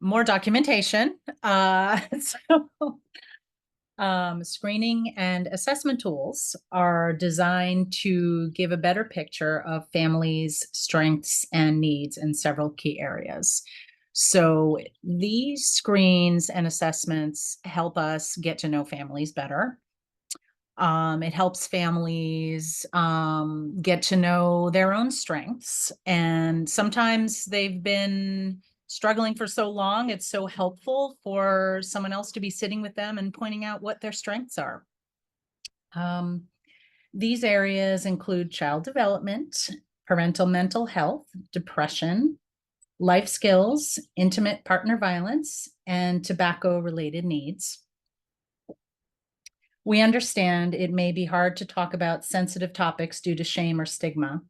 S4: More documentation. Screening and assessment tools are designed to give a better picture of families' strengths and needs in several key areas. So these screens and assessments help us get to know families better. It helps families get to know their own strengths. And sometimes they've been struggling for so long, it's so helpful for someone else to be sitting with them and pointing out what their strengths are. These areas include child development, parental mental health, depression, life skills, intimate partner violence, and tobacco-related needs. We understand it may be hard to talk about sensitive topics due to shame or stigma.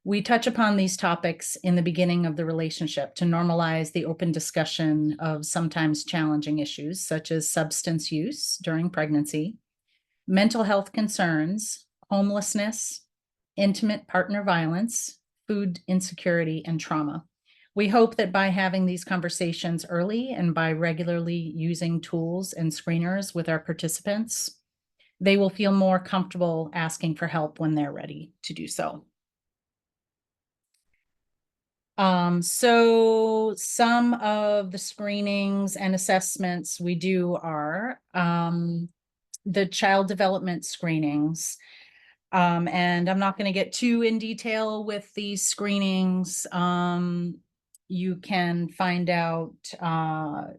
S4: We touch upon these topics in the beginning of the relationship to normalize the open discussion of sometimes challenging issues, such as substance use during pregnancy, mental health concerns, homelessness, intimate partner violence, food insecurity, and trauma. We hope that by having these conversations early and by regularly using tools and screeners with our participants, they will feel more comfortable asking for help when they're ready to do so. So some of the screenings and assessments we do are the child development screenings. And I'm not going to get too in detail with these screenings. You can find out,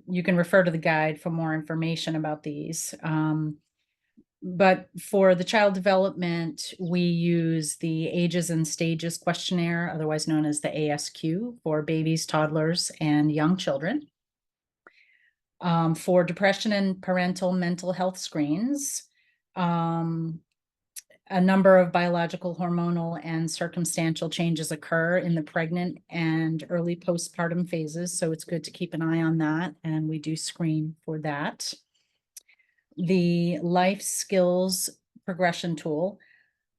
S4: you can refer to the guide for more information about these. But for the child development, we use the Ages and Stages questionnaire, otherwise known as the ASQ, for babies, toddlers, and young children. For depression and parental mental health screens. A number of biological, hormonal, and circumstantial changes occur in the pregnant and early postpartum phases, so it's good to keep an eye on that, and we do screen for that. The life skills progression tool,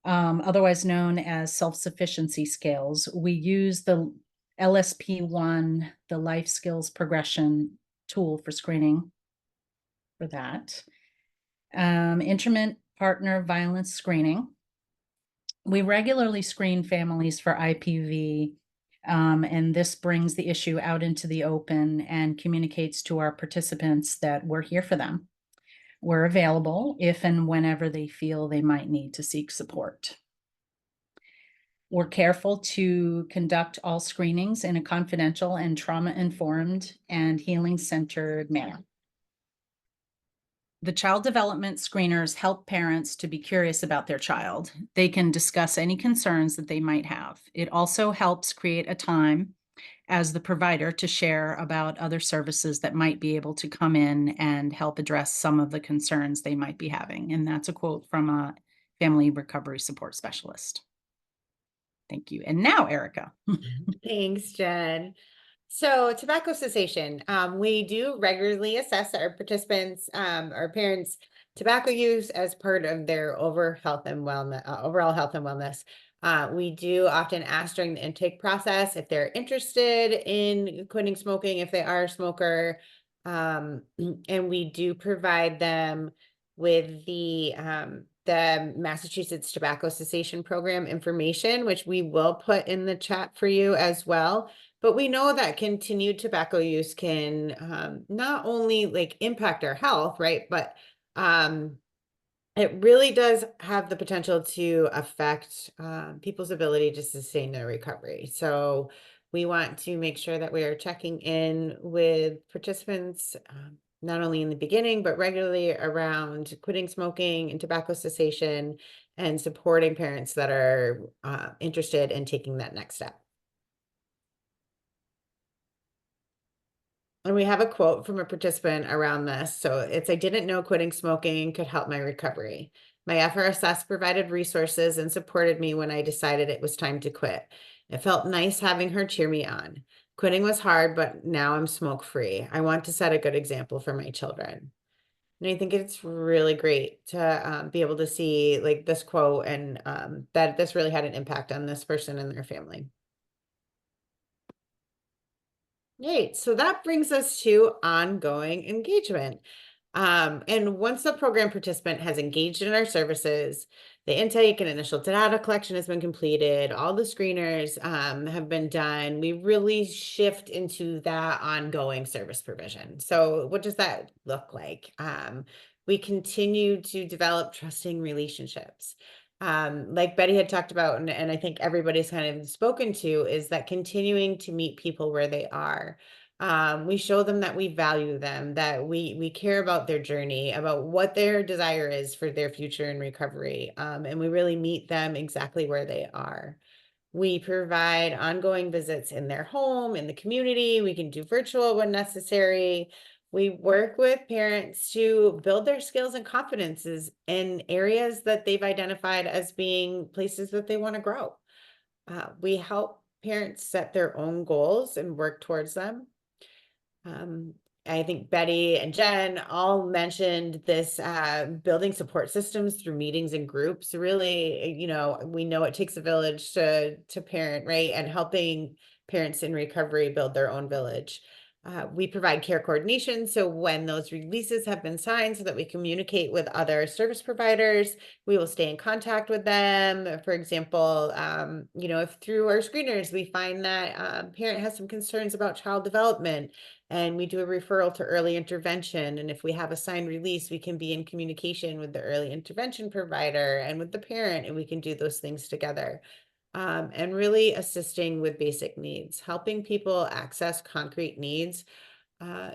S4: otherwise known as self-sufficiency scales, we use the LSP1, the life skills progression tool for screening for that. Intimate partner violence screening. We regularly screen families for IPV, and this brings the issue out into the open and communicates to our participants that we're here for them. We're available if and whenever they feel they might need to seek support. We're careful to conduct all screenings in a confidential and trauma-informed and healing-centered manner. The child development screeners help parents to be curious about their child. They can discuss any concerns that they might have. It also helps create a time as the provider to share about other services that might be able to come in and help address some of the concerns they might be having. And that's a quote from a family recovery support specialist. Thank you. And now, Erica.
S2: Thanks, Jen. So tobacco cessation, we do regularly assess our participants, our parents' tobacco use as part of their overall health and wellness. We do often ask during the intake process if they're interested in quitting smoking, if they are a smoker, and we do provide them with the Massachusetts Tobacco Cessation Program information, which we will put in the chat for you as well. But we know that continued tobacco use can not only like impact our health, right? But it really does have the potential to affect people's ability to sustain their recovery. So we want to make sure that we are checking in with participants, not only in the beginning, but regularly around quitting smoking and tobacco cessation, and supporting parents that are interested in taking that next step. And we have a quote from a participant around this. So it's, I didn't know quitting smoking could help my recovery. My FRSS provided resources and supported me when I decided it was time to quit. It felt nice having her cheer me on. Quitting was hard, but now I'm smoke-free. I want to set a good example for my children. And I think it's really great to be able to see like this quote and that this really had an impact on this person and their family. Great. So that brings us to ongoing engagement. And once the program participant has engaged in our services, the intake and initial data collection has been completed, all the screeners have been done, we really shift into that ongoing service provision. So what does that look like? We continue to develop trusting relationships. Like Betty had talked about, and I think everybody's kind of spoken to, is that continuing to meet people where they are. We show them that we value them, that we care about their journey, about what their desire is for their future in recovery. And we really meet them exactly where they are. We provide ongoing visits in their home, in the community. We can do virtual when necessary. We work with parents to build their skills and confidences in areas that they've identified as being places that they want to grow. We help parents set their own goals and work towards them. I think Betty and Jen all mentioned this building support systems through meetings and groups. Really, you know, we know it takes a village to parent, right? And helping parents in recovery build their own village. We provide care coordination. So when those releases have been signed so that we communicate with other service providers, we will stay in contact with them. For example, you know, if through our screeners, we find that parent has some concerns about child development, and we do a referral to early intervention. And if we have a signed release, we can be in communication with the early intervention provider and with the parent, and we can do those things together. And really assisting with basic needs, helping people access concrete needs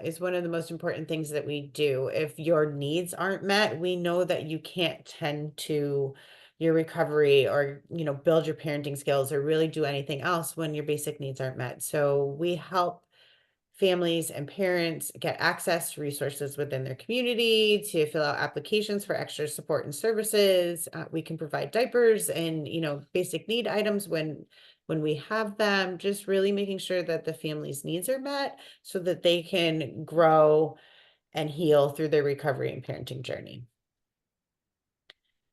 S2: is one of the most important things that we do. If your needs aren't met, we know that you can't tend to your recovery or, you know, build your parenting skills or really do anything else when your basic needs aren't met. So we help families and parents get access to resources within their community to fill out applications for extra support and services. We can provide diapers and, basic need items when we have them, just really making sure that the family's needs are met so that they can grow and heal through their recovery and parenting journey.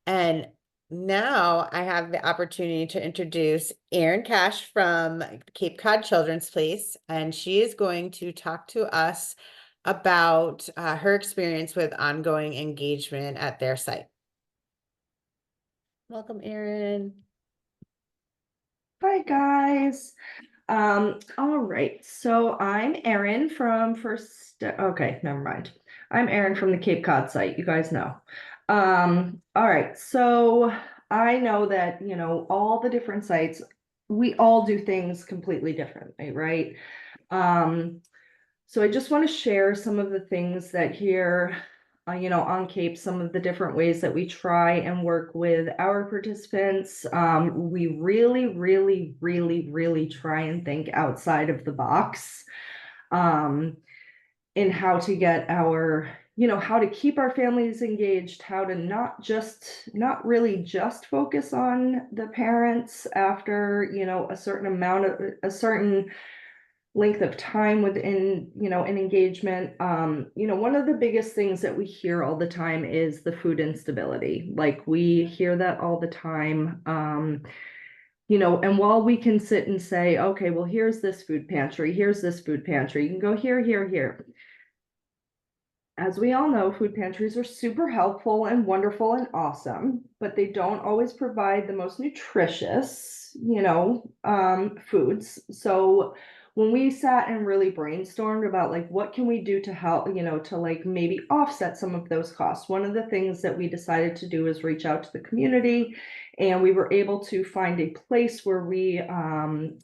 S2: And now I have the opportunity to introduce Erin Cash from Cape Cod Children's Place, and she is going to talk to us about her experience with ongoing engagement at their site. Welcome, Erin.
S7: Hi, guys. All right. So I'm Erin from okay, never mind. I'm Erin from the Cape Cod site. You guys know. All right. So I know that, all the different sites, we all do things completely differently, right? So I just want to share some of the things that here, on Cape, some of the different ways that we try and work with our participants. We really, really, really, really try and think outside of the box in how to get our, how to keep our families engaged, how to not really just focus on the parents after, a certain length of time within, an engagement. One of the biggest things that we hear all the time is the food instability. Like, we hear that all the time. And while we can sit and say, okay, well, here's this food pantry, here's this food pantry, you can go here, here, here. As we all know, food pantries are super helpful and wonderful and awesome, but they don't always provide the most nutritious, foods. So when we sat and really brainstormed about like, what can we do to help, to like maybe offset some of those costs, one of the things that we decided to do is reach out to the community, and we were able to find a place where we, in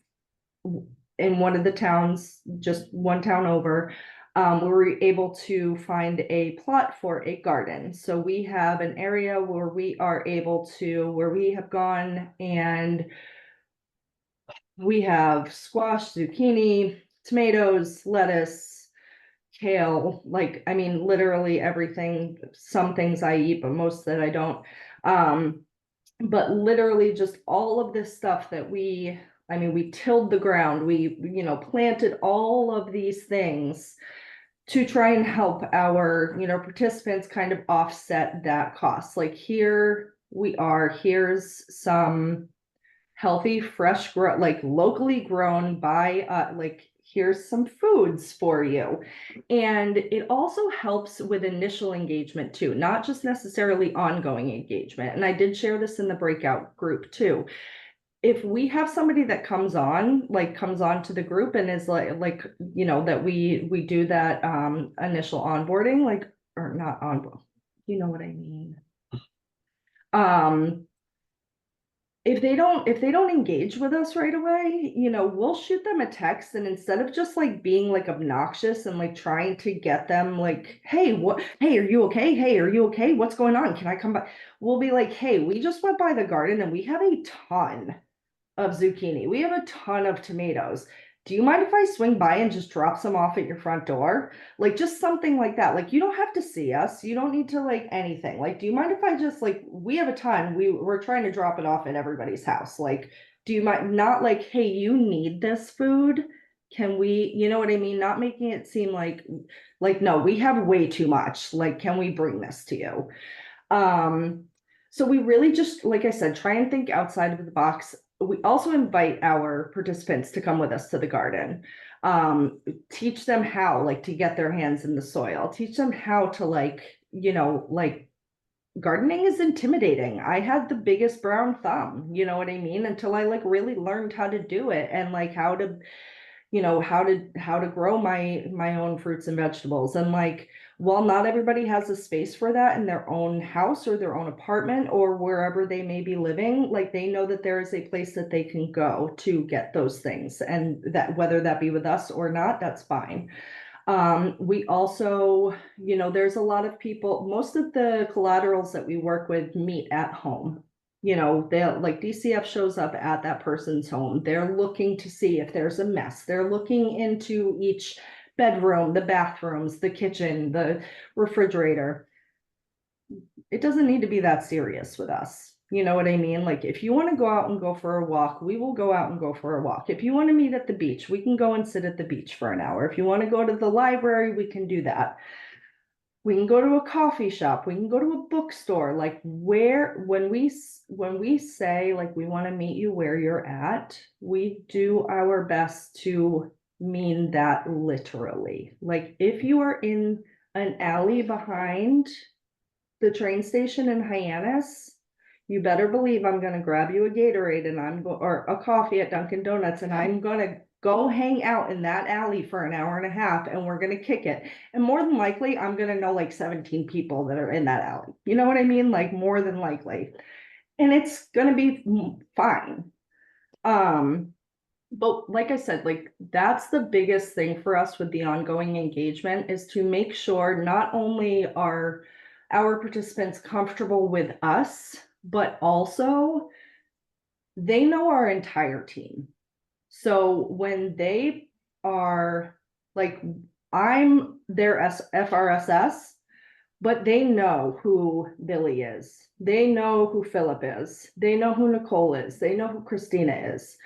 S7: one of the towns, just one town over, we were able to find a plot for a garden. So we have an area where we have gone and we have squash, zucchini, tomatoes, lettuce, kale, literally everything. Some things I eat, but most that I don't. But literally just all of this stuff that we tilled the ground, we, planted all of these things to try and help our, participants kind of offset that cost. Like, here's some healthy, fresh, locally grown by, here's some foods for you. And it also helps with initial engagement too, not just necessarily ongoing engagement. And I did share this in the breakout group too. If we have somebody that comes on to the group and is that we do that initial onboarding, or not onboard, you know what I mean? If they don't engage with us right away, we'll shoot them a text, and instead of just being obnoxious and trying to get them hey, are you okay? Hey, are you okay? What's going on? Can I come by? We'll be like, hey, we just went by the garden and we have a ton of zucchini. We have a ton of tomatoes. Do you mind if I swing by and just drop some off at your front door? Just something like that. You don't have to see us. You don't need to anything. Do you mind if I just we have a ton. We're trying to drop it off at everybody's house. Do you mind not hey, you need this food? Can we, you know what I mean? Not making it seem like no, we have way too much. Can we bring this to you? So we really just, like I said, try and think outside of the box. We also invite our participants to come with us to the garden, teach them how to get their hands in the soil, teach them how to gardening is intimidating. I had the biggest brown thumb, you know what I mean? Until I really learned how to do it and how to, how to grow my own fruits and vegetables. And while not everybody has a space for that in their own house or their own apartment or wherever they may be living, they know that there is a place that they can go to get those things, and that whether that be with us or not, that's fine. We also, there's a lot of people, most of the collaterals that we work with meet at home. They'll DCF shows up at that person's home. They're looking to see if there's a mess. They're looking into each bedroom, the bathrooms, the kitchen, the refrigerator. It doesn't need to be that serious with us. You know what I mean? Like, if you want to go out and go for a walk, we will go out and go for a walk. If you want to meet at the beach, we can go and sit at the beach for an hour. If you want to go to the library, we can do that. We can go to a coffee shop. We can go to a bookstore. Like, when we say like we want to meet you where you're at, we do our best to mean that literally. Like, if you are in an alley behind the train station in Hyannis, you better believe I'm gonna grab you a Gatorade and or a coffee at Dunkin' Donuts, and I'm gonna go hang out in that alley for an hour and a half, and we're gonna kick it. And more than likely, I'm gonna know like 17 people that are in that alley. You know what I mean? Like, more than likely. And it's gonna be fine. But like I said, like, that's the biggest thing for us with the ongoing engagement, is to make sure not only are our participants comfortable with us, but also they know our entire team. So when they are like, I'm their FRSS, but they know who Billy is. They know who Philip is. They know who Nicole is. They know who Christina is.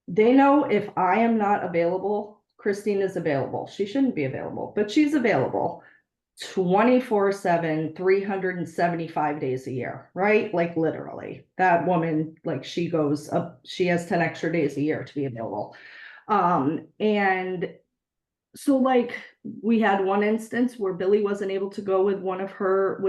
S7: They know if I am not available, Christine is available. She shouldn't be available, but she's available 24/7, 375 days a year, right? Like, literally, that woman, like, she goes up, she has 10 extra days a year to be available. And so, like, we had one instance where Billy wasn't able to go with one of her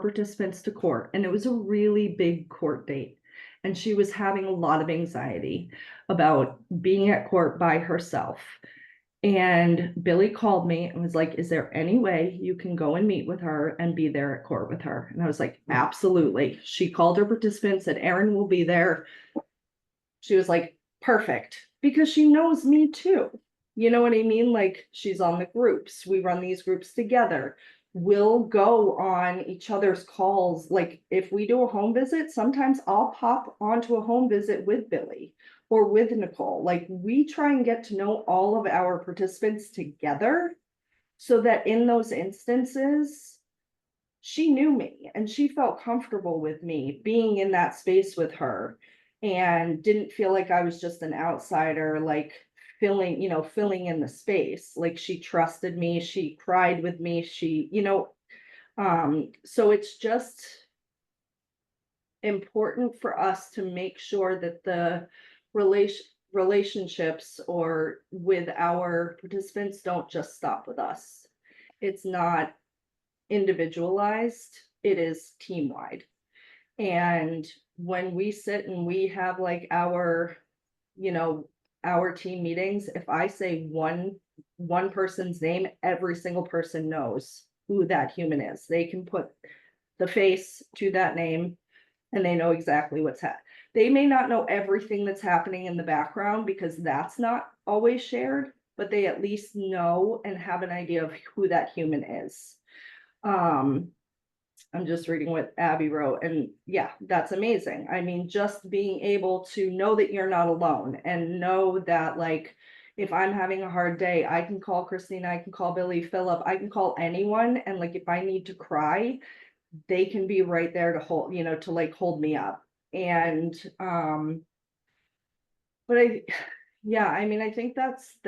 S7: participants to court, and it was a really big court date. And she was having a lot of anxiety about being at court by herself. And Billy called me and was like, is there any way you can go and meet with her and be there at court with her? And I was like, absolutely. She called her participants, said, Erin will be there. She was like, perfect, because she knows me too. You know what I mean? Like, she's on the groups. We run these groups together. We'll go on each other's calls. Like, if we do a home visit, sometimes I'll pop onto a home visit with Billy or with Nicole. Like, we try and get to know all of our participants together, so that in those instances, she knew me and she felt comfortable with me being in that space with her, and didn't feel like I was just an outsider, like filling in the space. Like, she trusted me, she cried with me, so it's just important for us to make sure that the relationships or with our participants don't just stop with us. It's not individualized, it is team-wide. And when we sit and we have like our team meetings, if I say one person's name, every single person knows who that human is. They can put the face to that name and they know exactly what's happening. They may not know everything that's happening in the background, because that's not always shared, but they at least know and have an idea of who that human is. I'm just reading what Abby wrote, and yeah, that's amazing. I mean, just being able to know that you're not alone, and know that, like, if I'm having a hard day, I can call Christina, I can call Billy, Philip, I can call anyone, and like, if I need to cry, they can be right there to hold, to like hold me up. And but I mean, I think that's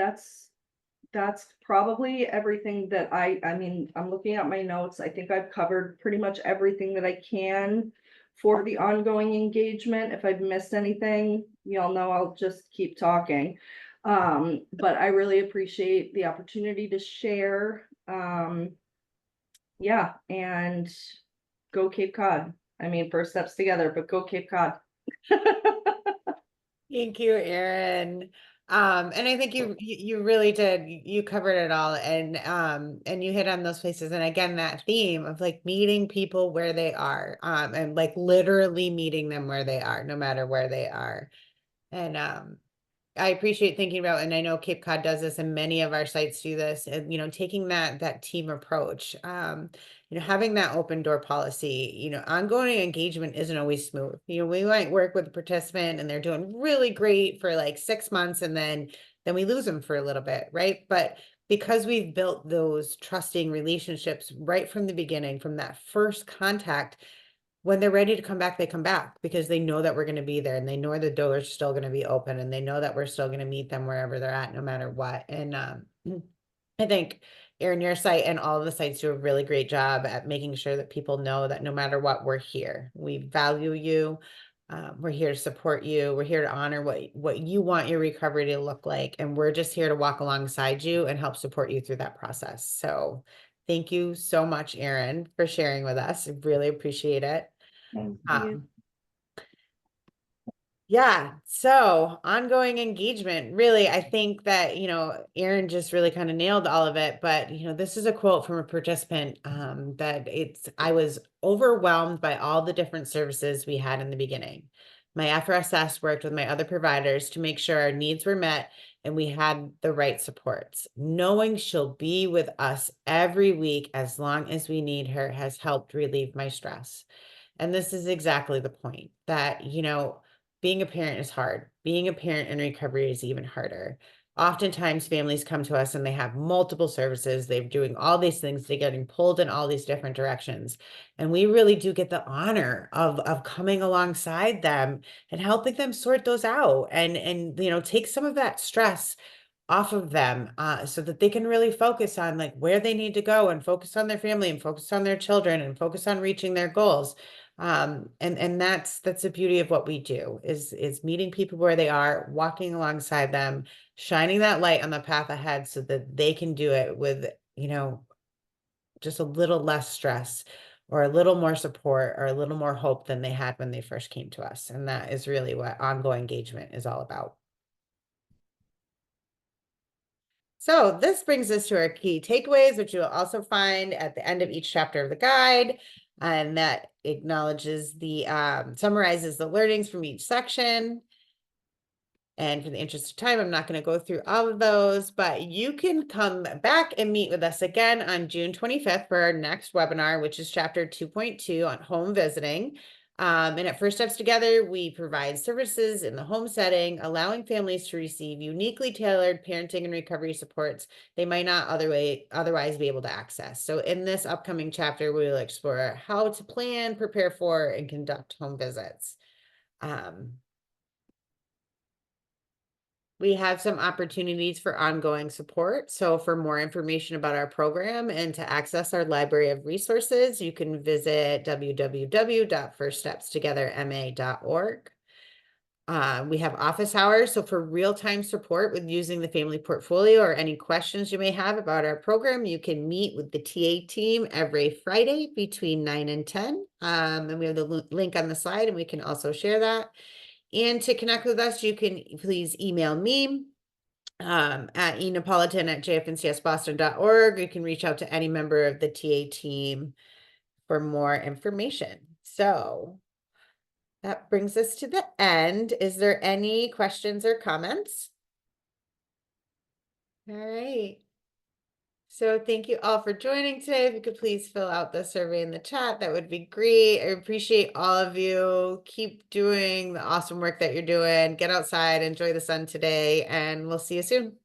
S7: probably everything that I mean, I'm looking at my notes. I think I've covered pretty much everything that I can for the ongoing engagement. If I've missed anything, y'all know I'll just keep talking. But I really appreciate the opportunity to share. Yeah, and go Cape Cod. I mean, first steps together, but go Cape Cod.
S2: Thank you, Erin. And I think you really did, you covered it all, and you hit on those places. And again, that theme of like meeting people where they are, and like literally meeting them where they are, no matter where they are. And I appreciate thinking about, and I know Cape Cod does this, and many of our sites do this, and taking that team approach, having that open door policy. Ongoing engagement isn't always smooth. We might work with a participant and they're doing really great for like 6 months, and then we lose them for a little bit, right? But because we've built those trusting relationships right from the beginning, from that first contact, when they're ready to come back, they come back because they know that we're going to be there, and they know the doors are still going to be open, and they know that we're still going to meet them wherever they're at, no matter what. And I think Erin, your site and all of the sites do a really great job at making sure that people know that no matter what, we're here. We value you. We're here to support you. We're here to honor what you want your recovery to look like. And we're just here to walk alongside you and help support you through that process. So thank you so much, Erin, for sharing with us. I really appreciate it.
S7: Thank you.
S2: Yeah, so ongoing engagement, really, I think that, Erin just really kind of nailed all of it, but, this is a quote from a participant, I was overwhelmed by all the different services we had in the beginning. My FRSS worked with my other providers to make sure our needs were met and we had the right supports. Knowing she'll be with us every week as long as we need her has helped relieve my stress. And this is exactly the point that, being a parent is hard. Being a parent in recovery is even harder. Oftentimes families come to us and they have multiple services. They're doing all these things. They're getting pulled in all these different directions. And we really do get the honor of coming alongside them and helping them sort those out and take some of that stress off of them so that they can really focus on like where they need to go and focus on their family and focus on their children and focus on reaching their goals. And that's the beauty of what we do is meeting people where they are, walking alongside them, shining that light on the path ahead so that they can do it with, just a little less stress or a little more support or a little more hope than they had when they first came to us. And that is really what ongoing engagement is all about. So this brings us to our key takeaways, which you'll also find at the end of each chapter of the guide. And that acknowledges summarizes the learnings from each section. And for the interest of time, I'm not going to go through all of those, but you can come back and meet with us again on June 25th for our next webinar, which is chapter 2.2 on home visiting. And at First Steps Together, we provide services in the home setting, allowing families to receive uniquely tailored parenting and recovery supports they might not otherwise be able to access. So in this upcoming chapter, we will explore how to plan, prepare for, and conduct home visits. We have some opportunities for ongoing support. So for more information about our program and to access our library of resources, you can visit www.firststepstogetherma.org. We have office hours. So for real-time support with using the family portfolio or any questions you may have about our program, you can meet with the TA team every Friday between 9 and 10. And we have the link on the slide and we can also share that. And to connect with us, you can please email me at enapolitan@jfncsboston.org. You can reach out to any member of the TA team for more information. So that brings us to the end. Is there any questions or comments? All right. So thank you all for joining today. If you could please fill out the survey in the chat, that would be great. I appreciate all of you. Keep doing the awesome work that you're doing. Get outside, enjoy the sun today, and we'll see you soon.